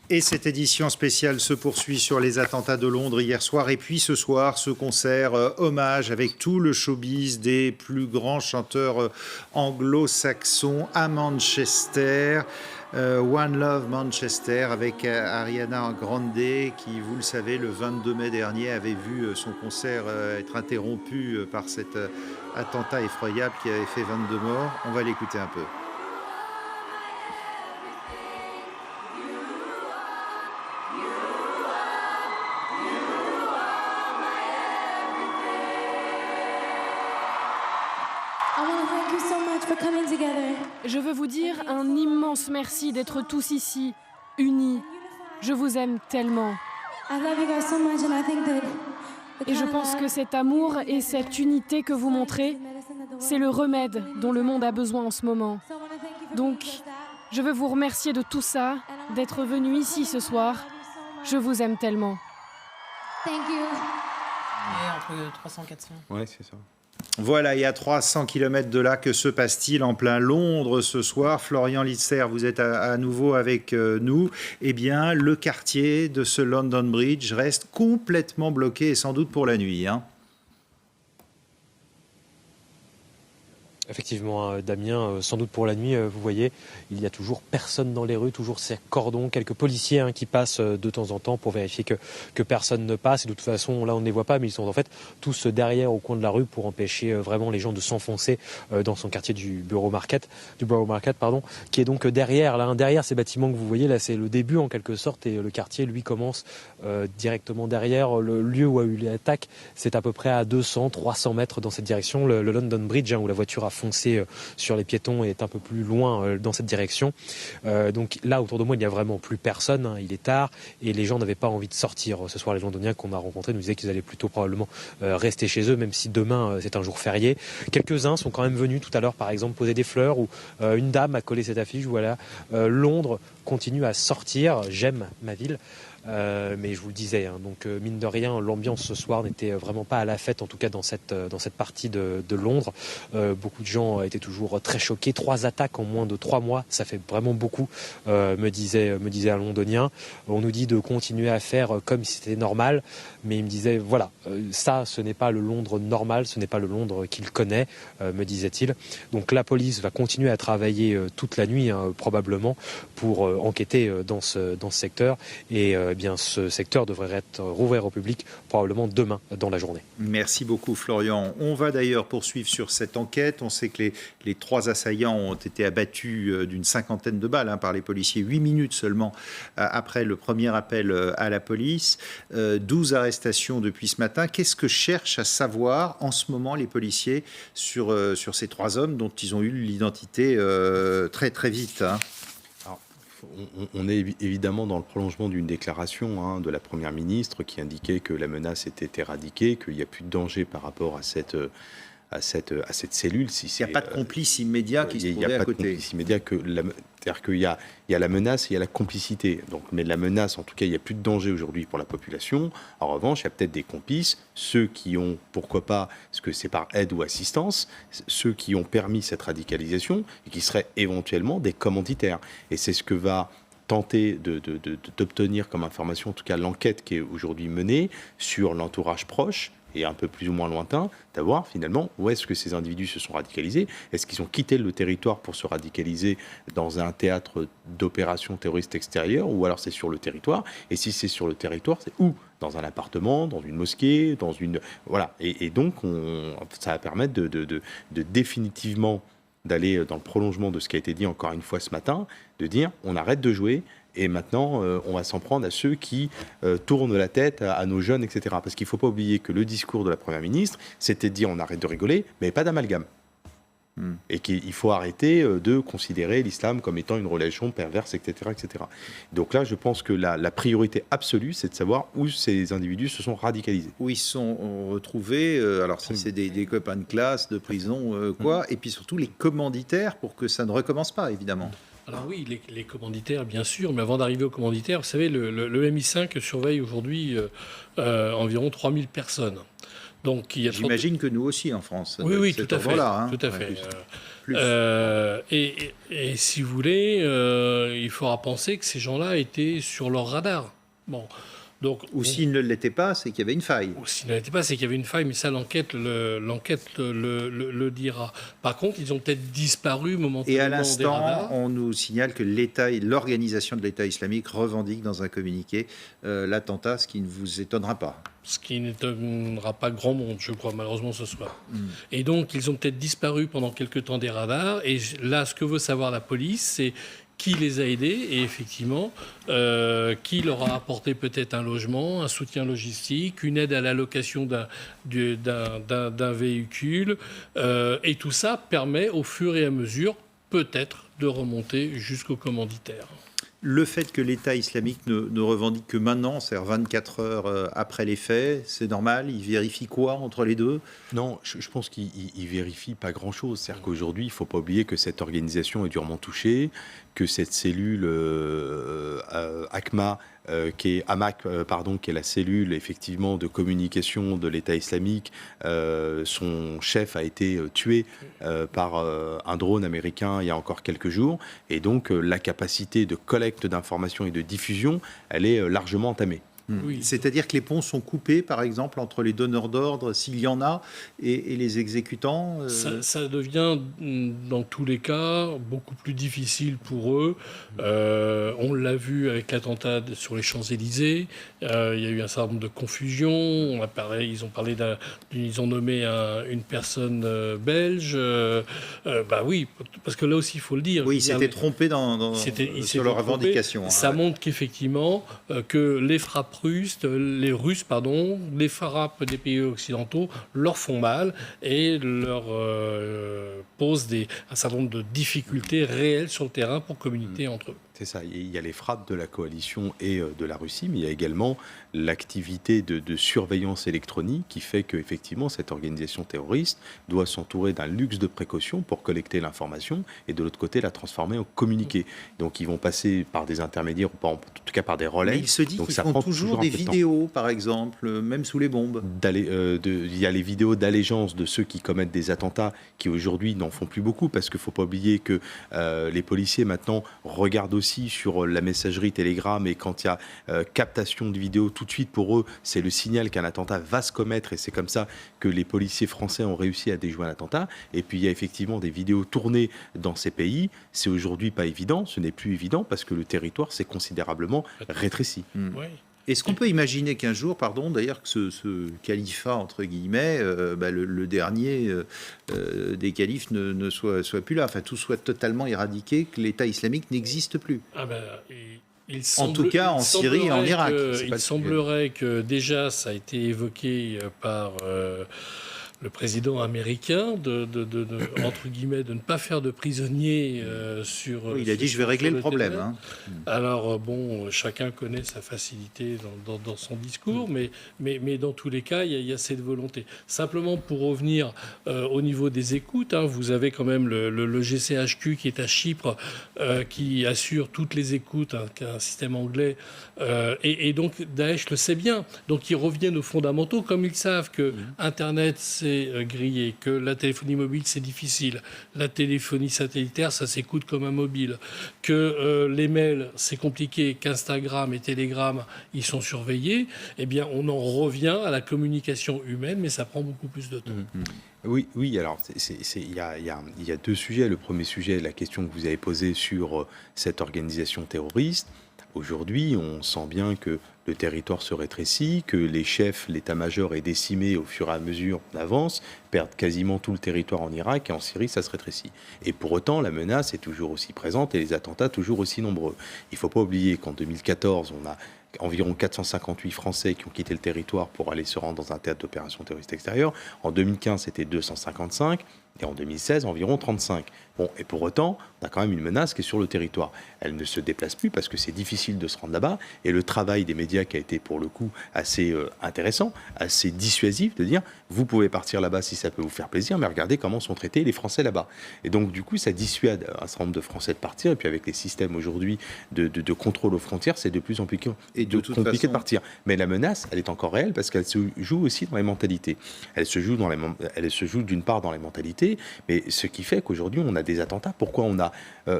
Et cette édition spéciale se poursuit sur les attentats de Londres hier soir. Et puis ce soir, ce concert hommage avec tout le showbiz des plus grands chanteurs anglo-saxons à Manchester. One Love Manchester avec Ariana Grande qui, vous le savez, le 22 mai dernier avait vu son concert être interrompu par cet attentat effroyable qui avait fait 22 morts. On va l'écouter un peu. Je veux vous dire un immense merci d'être tous ici, unis. Je vous aime tellement. Et je pense que cet amour et cette unité que vous montrez, c'est le remède dont le monde a besoin en ce moment. Donc, je veux vous remercier de tout ça, d'être venu ici ce soir. Je vous aime tellement. Et entre 300 et 400. Ouais, c'est ça. Voilà, et à 300 km de là, que se passe-t-il en plein Londres ce soir? Florian Litser, vous êtes à nouveau avec nous. Eh bien, le quartier de ce London Bridge reste complètement bloqué, et sans doute pour la nuit, hein. Effectivement, Damien, sans doute pour la nuit, vous voyez, il y a toujours personne dans les rues, toujours ces cordons, quelques policiers qui passent de temps en temps pour vérifier que personne ne passe. Et de toute façon, là, on ne les voit pas, mais ils sont en fait tous derrière au coin de la rue pour empêcher vraiment les gens de s'enfoncer dans son quartier du Borough Market, qui est donc derrière. Là, derrière ces bâtiments que vous voyez, là, c'est le début en quelque sorte, et le quartier, lui, commence directement derrière. Le lieu où a eu l'attaque, c'est à peu près à 200-300 mètres dans cette direction, le London Bridge, où la voiture a foncé sur les piétons et est un peu plus loin dans cette direction. Donc là, autour de moi, il n'y a vraiment plus personne. Il est tard et les gens n'avaient pas envie de sortir. Ce soir, les Londoniens qu'on a rencontrés nous disaient qu'ils allaient plutôt probablement rester chez eux, même si demain, c'est un jour férié. Quelques-uns sont quand même venus tout à l'heure, par exemple, poser des fleurs, ou une dame a collé cette affiche. Voilà, Londres continue à sortir. J'aime ma ville. Mais je vous le disais, donc mine de rien, l'ambiance ce soir n'était vraiment pas à la fête, en tout cas dans cette partie de Londres. Beaucoup de gens étaient toujours très choqués. 3 attaques en moins de 3 mois, ça fait vraiment beaucoup, me disait un Londonien. On nous dit de continuer à faire comme si c'était normal, mais il me disait, voilà, ça, ce n'est pas le Londres normal, ce n'est pas le Londres qu'il connaît, me disait-il. Donc la police va continuer à travailler toute la nuit, probablement, pour enquêter dans ce secteur, et bien ce secteur devrait être rouvert au public probablement demain dans la journée. Merci beaucoup Florian. On va d'ailleurs poursuivre sur cette enquête. On sait que les 3 assaillants ont été abattus d'une 50aine de balles par les policiers, 8 minutes seulement après le premier appel à la police. 12 arrestations depuis ce matin. Qu'est-ce que cherchent à savoir en ce moment les policiers sur ces 3 hommes dont ils ont eu l'identité très très vite, hein? On est évidemment dans le prolongement d'une déclaration de la Première ministre qui indiquait que la menace était éradiquée, qu'il n'y a plus de danger par rapport à cette cellule. Il n'y a pas de complice immédiat qui se trouvait à côté. Il n'y a pas de complice immédiat, c'est-à-dire qu'il y a la menace et il y a la complicité. Donc, mais la menace, en tout cas, il n'y a plus de danger aujourd'hui pour la population. En revanche, il y a peut-être des complices, ceux qui ont, pourquoi pas, parce que c'est par aide ou assistance, ceux qui ont permis cette radicalisation et qui seraient éventuellement des commanditaires. Et c'est ce que va tenter d'obtenir comme information, en tout cas l'enquête qui est aujourd'hui menée sur l'entourage proche et un peu plus ou moins lointain, d'avoir finalement où est-ce que ces individus se sont radicalisés, est-ce qu'ils ont quitté le territoire pour se radicaliser dans un théâtre d'opérations terroristes extérieures, ou alors c'est sur le territoire, et si c'est sur le territoire, c'est où ? Dans un appartement, dans une mosquée, dans une... Voilà, et donc ça va permettre de définitivement d'aller dans le prolongement de ce qui a été dit encore une fois ce matin, de dire on arrête de jouer et maintenant on va s'en prendre à ceux qui tournent la tête à nos jeunes, etc. Parce qu'il ne faut pas oublier que le discours de la Première ministre, c'était de dire on arrête de rigoler, mais pas d'amalgame. Et qu'il faut arrêter de considérer l'islam comme étant une religion perverse, etc., etc. Donc là, je pense que la priorité absolue, c'est de savoir où ces individus se sont radicalisés. Où ils se sont retrouvés, alors si c'est des copains de classe, de prison, et puis surtout les commanditaires pour que ça ne recommence pas, évidemment. Alors oui, les commanditaires, bien sûr, mais avant d'arriver aux commanditaires, vous savez, le MI5 surveille aujourd'hui environ 3000 personnes. Donc, j'imagine que nous aussi en France. Oui, tout à fait. Tout à fait. Plus. Et si vous voulez, il faudra penser que ces gens-là étaient sur leur radar. Bon. Donc, ou s'ils ne l'étaient pas, c'est qu'il y avait une faille. Ou s'ils ne l'étaient pas, c'est qu'il y avait une faille, mais ça, l'enquête le dira. Par contre, ils ont peut-être disparu momentanément. Et à l'instant, on nous signale que l'organisation de l'État islamique revendique dans un communiqué l'attentat, ce qui ne vous étonnera pas. Ce qui n'étonnera pas grand monde, je crois, malheureusement, ce soir. Et donc, ils ont peut-être disparu pendant quelques temps des radars. Et là, ce que veut savoir la police, c'est qui les a aidés et effectivement, qui leur a apporté peut-être un logement, un soutien logistique, une aide à la location d'un véhicule. Et tout ça permet, au fur et à mesure, peut-être, de remonter jusqu'au commanditaire. Le fait que l'État islamique ne revendique que maintenant, c'est-à-dire 24 heures après les faits, c'est normal? Il vérifie quoi entre les deux? Non, je pense qu'il vérifie pas grand-chose. C'est-à-dire qu'aujourd'hui, il ne faut pas oublier que cette organisation est durement touchée, que cette cellule AMAC, qui est la cellule effectivement de communication de l'État islamique, son chef a été tué par un drone américain il y a encore quelques jours, et donc la capacité de collecte d'informations et de diffusion, elle est largement entamée. Oui. C'est-à-dire que les ponts sont coupés, par exemple, entre les donneurs d'ordre, s'il y en a, et les exécutants ça devient, dans tous les cas, beaucoup plus difficile pour eux. On l'a vu avec l'attentat sur les Champs-Élysées. Il y a eu un certain nombre de confusions. Ils ont nommé une personne belge. Oui, parce que là aussi, il faut le dire. Oui, ils s'étaient trompés sur leurs revendications. Ça montre qu'effectivement, que les frappes les Russes, les frappes des pays occidentaux leur font mal et leur posent un certain nombre de difficultés réelles sur le terrain pour communiquer entre eux. C'est ça, il y a les frappes de la coalition et de la Russie, mais il y a également l'activité de surveillance électronique qui fait qu'effectivement cette organisation terroriste doit s'entourer d'un luxe de précaution pour collecter l'information et de l'autre côté la transformer en communiqué. Donc ils vont passer par des intermédiaires, ou en tout cas par des relais. Mais il se dit qu'ils font toujours des vidéos, par exemple, même sous les bombes. Il y a les vidéos d'allégeance de ceux qui commettent des attentats qui aujourd'hui n'en font plus beaucoup, parce qu'il ne faut pas oublier que les policiers maintenant regardent aussi sur la messagerie Telegram, et quand il y a captation de vidéos, tout de suite pour eux c'est le signal qu'un attentat va se commettre, et c'est comme ça que les policiers français ont réussi à déjouer un attentat. Et puis il y a effectivement des vidéos tournées dans ces pays. C'est aujourd'hui pas évident, ce n'est plus évident parce que le territoire s'est considérablement rétréci. Oui. Est-ce qu'on peut imaginer qu'un jour, d'ailleurs, que ce califat, entre guillemets, le dernier des califes ne soit plus là, tout soit totalement éradiqué, que l'État islamique n'existe plus? En tout cas, en Syrie et en Irak. Il semblerait que déjà, ça a été évoqué le président américain entre guillemets, de ne pas faire de prisonniers sur... Il a dit « je vais régler le problème ». Alors, chacun connaît sa facilité dans son discours, mais dans tous les cas, il y a cette volonté. Simplement, pour revenir au niveau des écoutes, vous avez quand même le GCHQ qui est à Chypre, qui assure toutes les écoutes, qui a un système anglais, et donc Daesh le sait bien. Donc ils reviennent aux fondamentaux, comme ils savent que Internet c'est grillé, que la téléphonie mobile c'est difficile, la téléphonie satellitaire ça s'écoute comme un mobile, que les mails c'est compliqué, qu'Instagram et Telegram ils sont surveillés. Eh bien on en revient à la communication humaine, mais ça prend beaucoup plus de temps. Oui, alors il y a deux sujets. Le premier sujet, la question que vous avez posée sur cette organisation terroriste. Aujourd'hui, on sent bien que le territoire se rétrécit, que les chefs, l'état-major est décimé au fur et à mesure qu'on avance, perdent quasiment tout le territoire en Irak et en Syrie, ça se rétrécit. Et pour autant, la menace est toujours aussi présente et les attentats toujours aussi nombreux. Il ne faut pas oublier qu'en 2014, on a environ 458 Français qui ont quitté le territoire pour aller se rendre dans un théâtre d'opération terroriste extérieure. En 2015, c'était 255 et en 2016, environ 35. Bon, et pour autant, on a quand même une menace qui est sur le territoire. Elle ne se déplace plus parce que c'est difficile de se rendre là-bas. Et le travail des médias qui a été pour le coup assez intéressant, assez dissuasif, de dire vous pouvez partir là-bas si ça peut vous faire plaisir, mais regardez comment sont traités les Français là-bas. Et donc du coup, ça dissuade un certain nombre de Français de partir. Et puis avec les systèmes aujourd'hui de contrôle aux frontières, c'est de plus en plus compliqué de partir. Mais la menace, elle est encore réelle parce qu'elle se joue aussi dans les mentalités. Elle se joue d'une part dans les mentalités, mais ce qui fait qu'aujourd'hui on a des attentats. Pourquoi on a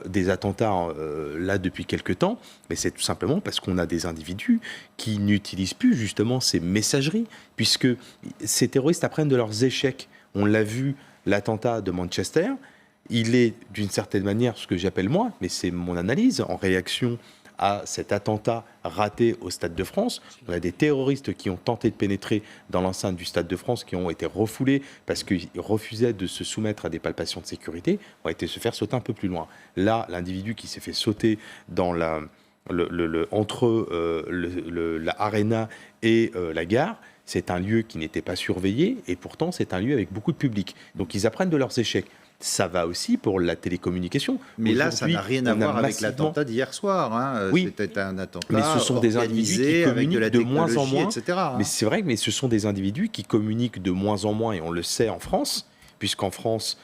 des attentats là depuis quelque temps? Mais c'est tout simplement parce qu'on a des individus qui n'utilisent plus justement ces messageries, puisque ces terroristes apprennent de leurs échecs. On l'a vu, l'attentat de Manchester, il est d'une certaine manière ce que j'appelle moi, mais c'est mon analyse, en réaction à cet attentat raté au Stade de France. On a des terroristes qui ont tenté de pénétrer dans l'enceinte du Stade de France, qui ont été refoulés parce qu'ils refusaient de se soumettre à des palpations de sécurité, ont été se faire sauter un peu plus loin. Là, l'individu qui s'est fait sauter dans entre la arena et la gare, c'est un lieu qui n'était pas surveillé et pourtant c'est un lieu avec beaucoup de public. Donc ils apprennent de leurs échecs. Ça va aussi pour la télécommunication. Mais là, ça n'a rien à voir avec l'attentat d'hier soir. Oui, c'était un attentat mais ce sont des individus qui communiquent de moins en moins. Etc. Mais c'est vrai, mais ce sont des individus qui communiquent de moins en moins, et on le sait en France, puisqu'en France,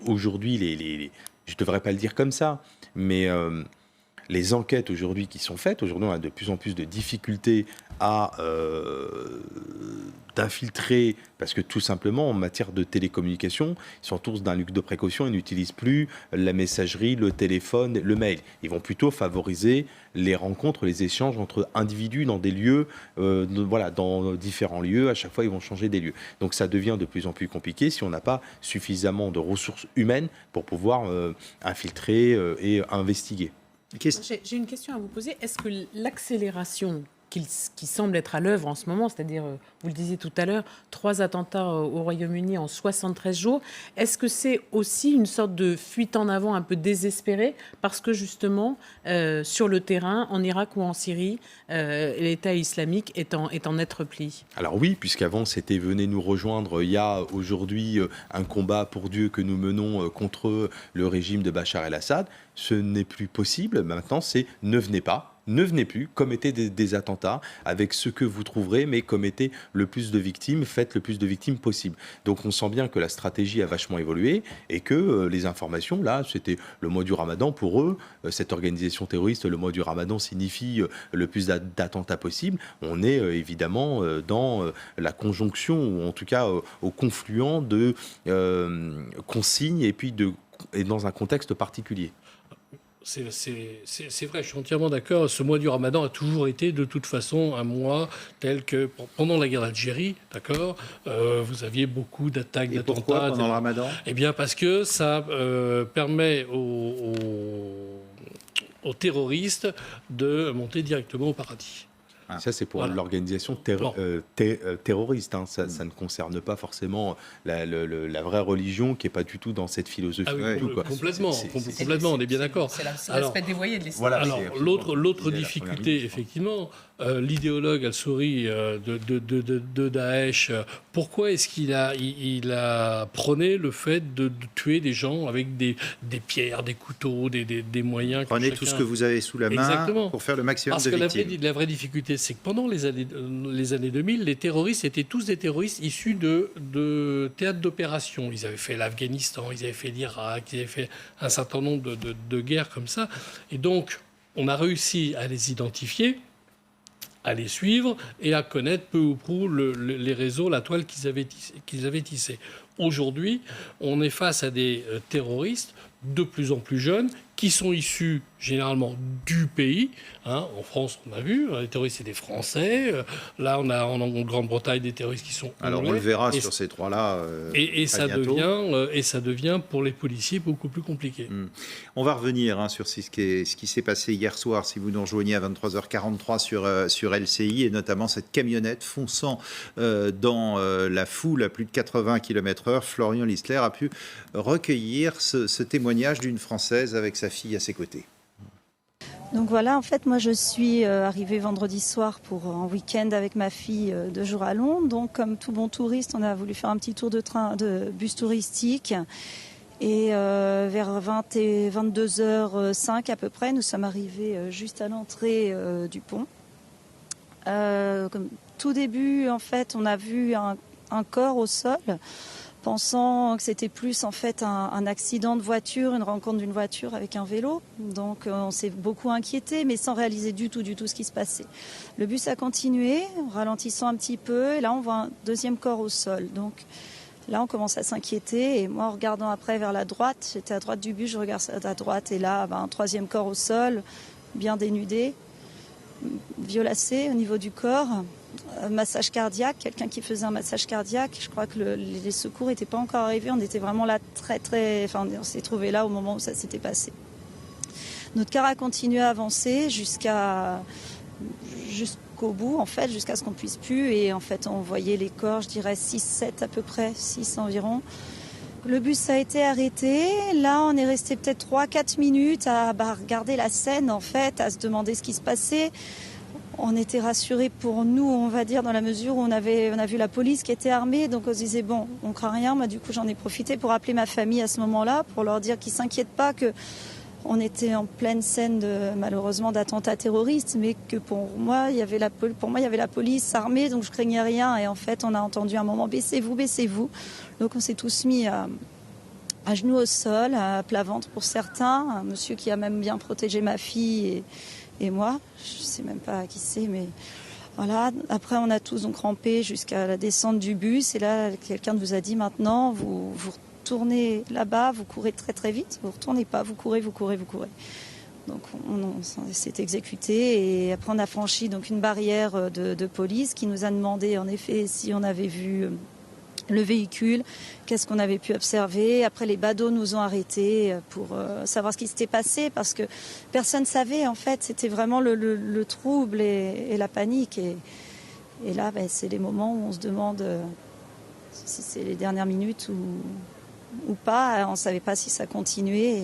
aujourd'hui, je ne devrais pas le dire comme ça, mais les enquêtes aujourd'hui qui sont faites, aujourd'hui on a de plus en plus de difficultés d'infiltrer, parce que tout simplement en matière de télécommunication, ils sont tous d'un luxe de précaution, ils n'utilisent plus la messagerie, le téléphone, le mail. Ils vont plutôt favoriser les rencontres, les échanges entre individus dans des lieux, dans différents lieux. À chaque fois, ils vont changer des lieux. Donc ça devient de plus en plus compliqué si on n'a pas suffisamment de ressources humaines pour pouvoir infiltrer et investiguer. J'ai une question à vous poser. Est-ce que l'accélération qui semble être à l'œuvre en ce moment, c'est-à-dire, vous le disiez tout à l'heure, 3 attentats au Royaume-Uni en 73 jours, est-ce que c'est aussi une sorte de fuite en avant un peu désespérée parce que justement, sur le terrain, en Irak ou en Syrie, l'État islamique est en net repli? Alors oui, puisqu'avant c'était venez nous rejoindre, il y a aujourd'hui un combat pour Dieu que nous menons contre le régime de Bachar el-Assad. Ce n'est plus possible, maintenant c'est ne venez pas. Ne venez plus, commettez des attentats avec ce que vous trouverez, mais commettez le plus de victimes, faites le plus de victimes possible. Donc on sent bien que la stratégie a vachement évolué et que les informations, là, c'était le mois du Ramadan pour eux, cette organisation terroriste, le mois du Ramadan signifie le plus d'attentats possible. On est évidemment dans la conjonction, ou en tout cas au confluent de consignes et dans un contexte particulier. C'est vrai, je suis entièrement d'accord. Ce mois du Ramadan a toujours été de toute façon un mois tel que pendant la guerre d'Algérie, d'accord, vous aviez beaucoup d'attaques, d'attentats. Pourquoi pendant le Ramadan? Eh bien parce que ça permet aux terroristes de monter directement au paradis. Ça, c'est pour l'organisation terroriste. Hein. Ça ne concerne pas forcément la vraie religion qui n'est pas du tout dans cette philosophie. Ah oui, complètement, on est bien d'accord. C'est l'aspect dévoyé de l'islam. Voilà, alors, l'autre difficulté, effectivement, l'idéologue al-Souri de Daesh, pourquoi est-ce qu'il a prôné le fait de tuer des gens avec des pierres, des couteaux, des moyens... Prenez tout ce que vous avez sous la main. Exactement. Pour faire le maximum de victimes. Parce que la vraie difficulté, c'est que pendant les années 2000, les terroristes étaient tous des terroristes issus de théâtres d'opération. Ils avaient fait l'Afghanistan, ils avaient fait l'Irak, ils avaient fait un certain nombre de guerres comme ça. Et donc, on a réussi à les identifier, à les suivre et à connaître peu ou prou les réseaux, la toile qu'ils avaient tissée. Aujourd'hui, on est face à des terroristes de plus en plus jeunes qui sont issus généralement du pays. En France, on a vu, les terroristes, c'est des Français. Là, on a en Grande-Bretagne des terroristes qui sont anglais. Alors, on le verra sur ces trois-là. Et ça devient, pour les policiers, beaucoup plus compliqué. On va revenir sur ce qui s'est passé hier soir, si vous nous rejoignez à 23h43 sur LCI, et notamment cette camionnette fonçant dans la foule à plus de 80 km/h. Florian Listler a pu recueillir ce témoignage d'une Française avec sa fille à ses côtés. Donc voilà, en fait, moi je suis arrivée vendredi soir pour un week-end avec ma fille 2 jours à Londres. Donc comme tout bon touriste, on a voulu faire un petit tour de bus touristique. Et vers 22h05 à peu près, nous sommes arrivés juste à l'entrée du pont. Comme tout début, en fait, on a vu un corps au sol, pensant que c'était plus en fait un accident de voiture, une rencontre d'une voiture avec un vélo. Donc on s'est beaucoup inquiété, mais sans réaliser du tout ce qui se passait. Le bus a continué, en ralentissant un petit peu, et là on voit un deuxième corps au sol. Donc là on commence à s'inquiéter, et moi en regardant après vers la droite, j'étais à droite du bus, je regarde à droite, et là un troisième corps au sol, bien dénudé, violacé au niveau du corps. Massage cardiaque, quelqu'un qui faisait un massage cardiaque. Je crois que les secours n'étaient pas encore arrivés. On était vraiment là on s'est trouvé là au moment où ça s'était passé. Notre car a continué à avancer jusqu'au bout, en fait, jusqu'à ce qu'on puisse plus. Et en fait, on voyait les corps, je dirais 6-7 à peu près, 6 environ. Le bus a été arrêté. Là, on est resté peut-être 3-4 minutes à regarder la scène, en fait, à se demander ce qui se passait. On était rassurés pour nous, on va dire, dans la mesure où on a vu la police qui était armée. Donc on se disait, bon, on craint rien. Moi, du coup, j'en ai profité pour appeler ma famille à ce moment-là, pour leur dire qu'ils ne s'inquiètent pas, qu'on était en pleine scène, malheureusement, d'attentats terroristes, mais que pour moi, il y avait la police armée, donc je craignais rien. Et en fait, on a entendu un moment, baissez-vous, baissez-vous. Donc on s'est tous mis à genoux au sol, à plat ventre pour certains. Un monsieur qui a même bien protégé ma fille et moi, je ne sais même pas qui c'est, mais voilà. Après, on a tous donc rampé jusqu'à la descente du bus. Et là, quelqu'un nous a dit, maintenant, vous retournez là-bas, vous courez très très vite. Vous ne retournez pas, vous courez. Donc, on s'est exécuté. Et après, on a franchi donc une barrière de police qui nous a demandé, en effet, si on avait vu le véhicule, qu'est-ce qu'on avait pu observer. Après, les badauds nous ont arrêtés pour savoir ce qui s'était passé, parce que personne ne savait, en fait. C'était vraiment le trouble et la panique. Et là, c'est les moments où on se demande si c'est les dernières minutes ou pas. On ne savait pas si ça continuait.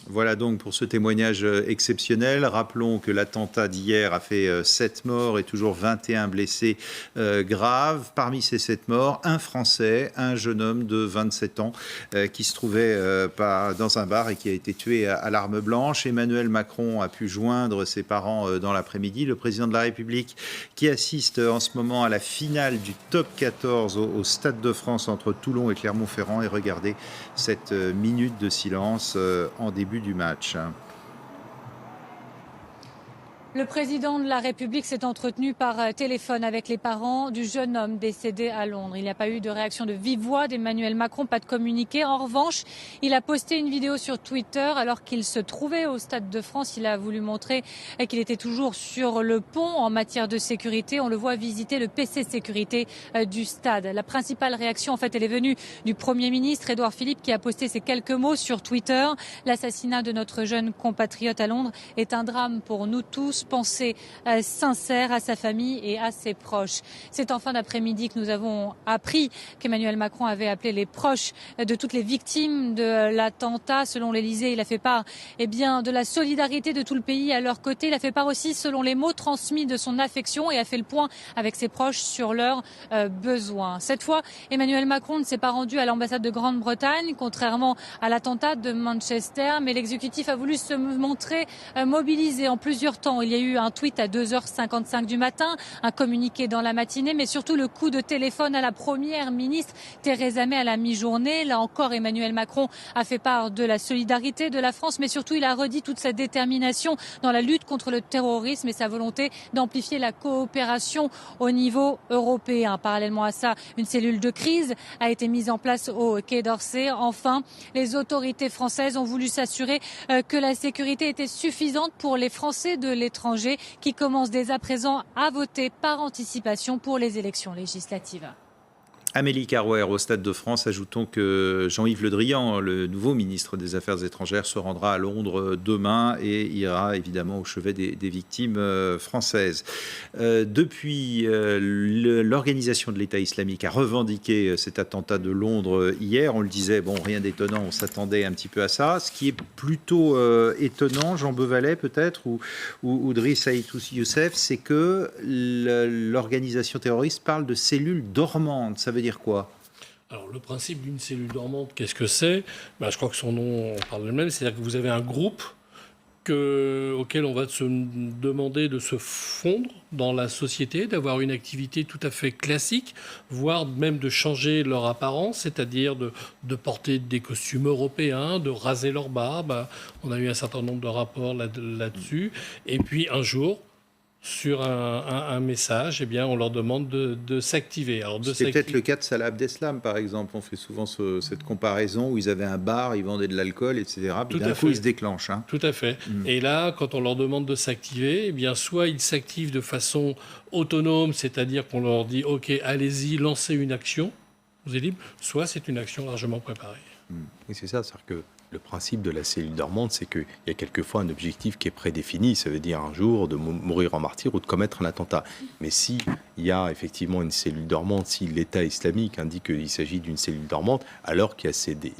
Voilà donc pour ce témoignage exceptionnel. Rappelons que l'attentat d'hier a fait 7 morts et toujours 21 blessés graves. Parmi ces 7 morts, un Français, un jeune homme de 27 ans qui se trouvait dans un bar et qui a été tué à l'arme blanche. Emmanuel Macron a pu joindre ses parents dans l'après-midi. Le président de la République qui assiste en ce moment à la finale du top 14 au Stade de France entre Toulon et Clermont-Ferrand. Et regardez cette minute de silence en début du match. Le président de la République s'est entretenu par téléphone avec les parents du jeune homme décédé à Londres. Il n'y a pas eu de réaction de vive voix d'Emmanuel Macron, pas de communiqué. En revanche, il a posté une vidéo sur Twitter alors qu'il se trouvait au Stade de France. Il a voulu montrer qu'il était toujours sur le pont en matière de sécurité. On le voit visiter le PC sécurité du stade. La principale réaction, en fait, elle est venue du Premier ministre Édouard Philippe qui a posté ces quelques mots sur Twitter. L'assassinat de notre jeune compatriote à Londres est un drame pour nous tous. douce pensée sincère à sa famille et à ses proches. C'est en fin d'après-midi que nous avons appris qu'Emmanuel Macron avait appelé les proches de toutes les victimes de l'attentat. Selon l'Élysée, il a fait part de la solidarité de tout le pays à leur côté. Il a fait part aussi, selon les mots, transmis de son affection et a fait le point avec ses proches sur leurs besoins. Cette fois, Emmanuel Macron ne s'est pas rendu à l'ambassade de Grande-Bretagne, contrairement à l'attentat de Manchester, mais l'exécutif a voulu se montrer mobilisé en plusieurs temps. Il y a eu un tweet à 2h55 du matin, un communiqué dans la matinée, mais surtout le coup de téléphone à la première ministre Theresa May à la mi-journée. Là encore, Emmanuel Macron a fait part de la solidarité de la France, mais surtout il a redit toute sa détermination dans la lutte contre le terrorisme et sa volonté d'amplifier la coopération au niveau européen. Parallèlement à ça, une cellule de crise a été mise en place au Quai d'Orsay. Enfin, les autorités françaises ont voulu s'assurer que la sécurité était suffisante pour les Français de l'étranger qui commencent dès à présent à voter par anticipation pour les élections législatives. Amélie Carrouer, au Stade de France. Ajoutons que Jean-Yves Le Drian, le nouveau ministre des Affaires étrangères, se rendra à Londres demain et ira évidemment au chevet des victimes françaises. Depuis, l'organisation de l'État islamique a revendiqué cet attentat de Londres hier. On le disait, bon, rien d'étonnant, on s'attendait un petit peu à ça. Ce qui est plutôt étonnant, Jean Bevalet peut-être, ou Driss Saïd Youssef, c'est que l'organisation terroriste parle de cellules dormantes. Ça veut dire quoi ? Alors, le principe d'une cellule dormante, qu'est-ce que c'est ? Je crois que son nom parle de même. C'est-à-dire que vous avez un groupe auquel on va se demander de se fondre dans la société, d'avoir une activité tout à fait classique, voire même de changer leur apparence, c'est-à-dire de porter des costumes européens, de raser leur barbe. On a eu un certain nombre de rapports là-dessus. Et puis, un jour, sur un message, on leur demande de s'activer. C'est peut-être le cas de Salah Abdeslam, par exemple. On fait souvent cette comparaison où ils avaient un bar, ils vendaient de l'alcool, etc. Puis d'un coup, ils se déclenchent. Tout à fait. Et là, quand on leur demande de s'activer, soit ils s'activent de façon autonome, c'est-à-dire qu'on leur dit « Ok, allez-y, lancez une action, vous êtes libre », soit c'est une action largement préparée. Oui, c'est ça. C'est-à-dire que le principe de la cellule dormante, c'est qu'il y a quelquefois un objectif qui est prédéfini. Ça veut dire un jour de mourir en martyr ou de commettre un attentat. Mais s'il y a effectivement une cellule dormante, si l'État islamique indique qu'il s'agit d'une cellule dormante, alors qu'il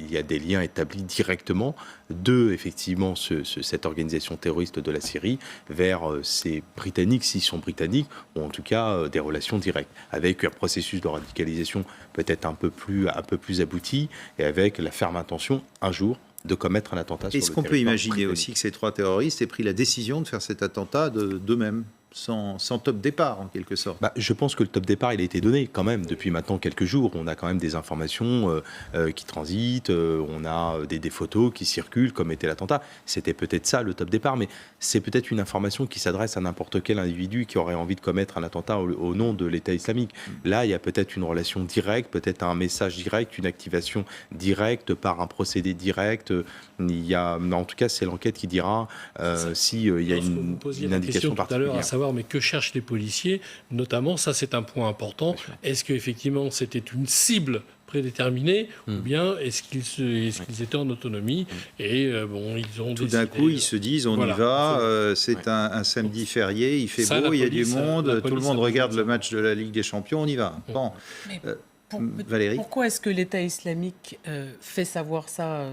y a des liens établis directement de effectivement cette organisation terroriste de la Syrie vers ces Britanniques, s'ils sont britanniques, ou en tout cas des relations directes, avec un processus de radicalisation peut-être un peu plus abouti, et avec la ferme intention, un jour, de commettre un attentat sur le territoire. Est-ce qu'on peut imaginer aussi que ces trois terroristes aient pris la décision de faire cet attentat d'eux-mêmes, sans top départ en quelque sorte? Je pense que le top départ il a été donné quand même depuis maintenant quelques jours. On a quand même des informations qui transitent, on a des photos qui circulent comme était l'attentat. C'était peut-être ça le top départ, mais c'est peut-être une information qui s'adresse à n'importe quel individu qui aurait envie de commettre un attentat au nom de l'État islamique. Là, il y a peut-être une relation directe, peut-être un message direct, une activation directe par un procédé direct. En tout cas, c'est l'enquête qui dira s'il y a une indication particulière. Mais que cherchent les policiers, notamment, ça c'est un point important, est-ce qu'effectivement c'était une cible prédéterminée ou bien est-ce qu'ils étaient en autonomie et ils ont tout d'un coup ils se disent on y va, c'est un samedi férié, il fait beau, il y a du monde, tout le monde regarde le match de la Ligue des Champions, on y va. Bon. Valérie, pourquoi est-ce que l'État islamique fait savoir ça?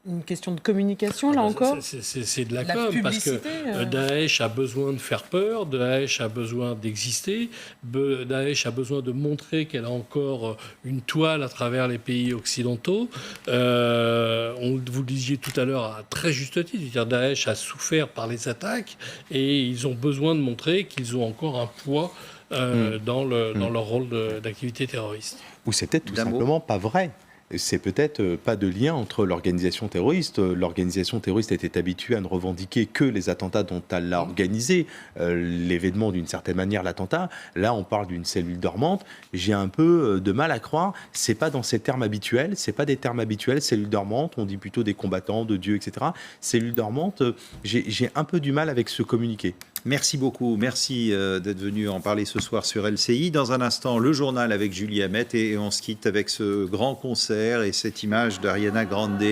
Une question de communication, là encore? C'est de la com', parce que Daesh a besoin de faire peur, Daesh a besoin d'exister, Daesh a besoin de montrer qu'elle a encore une toile à travers les pays occidentaux. Vous le disiez tout à l'heure, à très juste titre, Daesh a souffert par les attaques et ils ont besoin de montrer qu'ils ont encore un poids dans leur rôle d'activité terroriste. Ou c'est peut-être tout simplement pas vrai. C'est peut-être pas de lien entre l'organisation terroriste. L'organisation terroriste était habituée à ne revendiquer que les attentats dont elle a organisé l'événement d'une certaine manière, l'attentat. Là, on parle d'une cellule dormante. J'ai un peu de mal à croire. C'est pas dans ces termes habituels. C'est pas des termes habituels. Cellule dormante, on dit plutôt des combattants, de Dieu, etc. Cellule dormante, j'ai un peu du mal avec ce communiqué. Merci beaucoup. Merci d'être venu en parler ce soir sur LCI. Dans un instant, le journal avec Julie Hamet et on se quitte avec ce grand concert et cette image d'Ariana Grande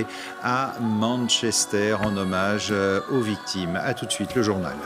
à Manchester en hommage aux victimes. A tout de suite, le journal.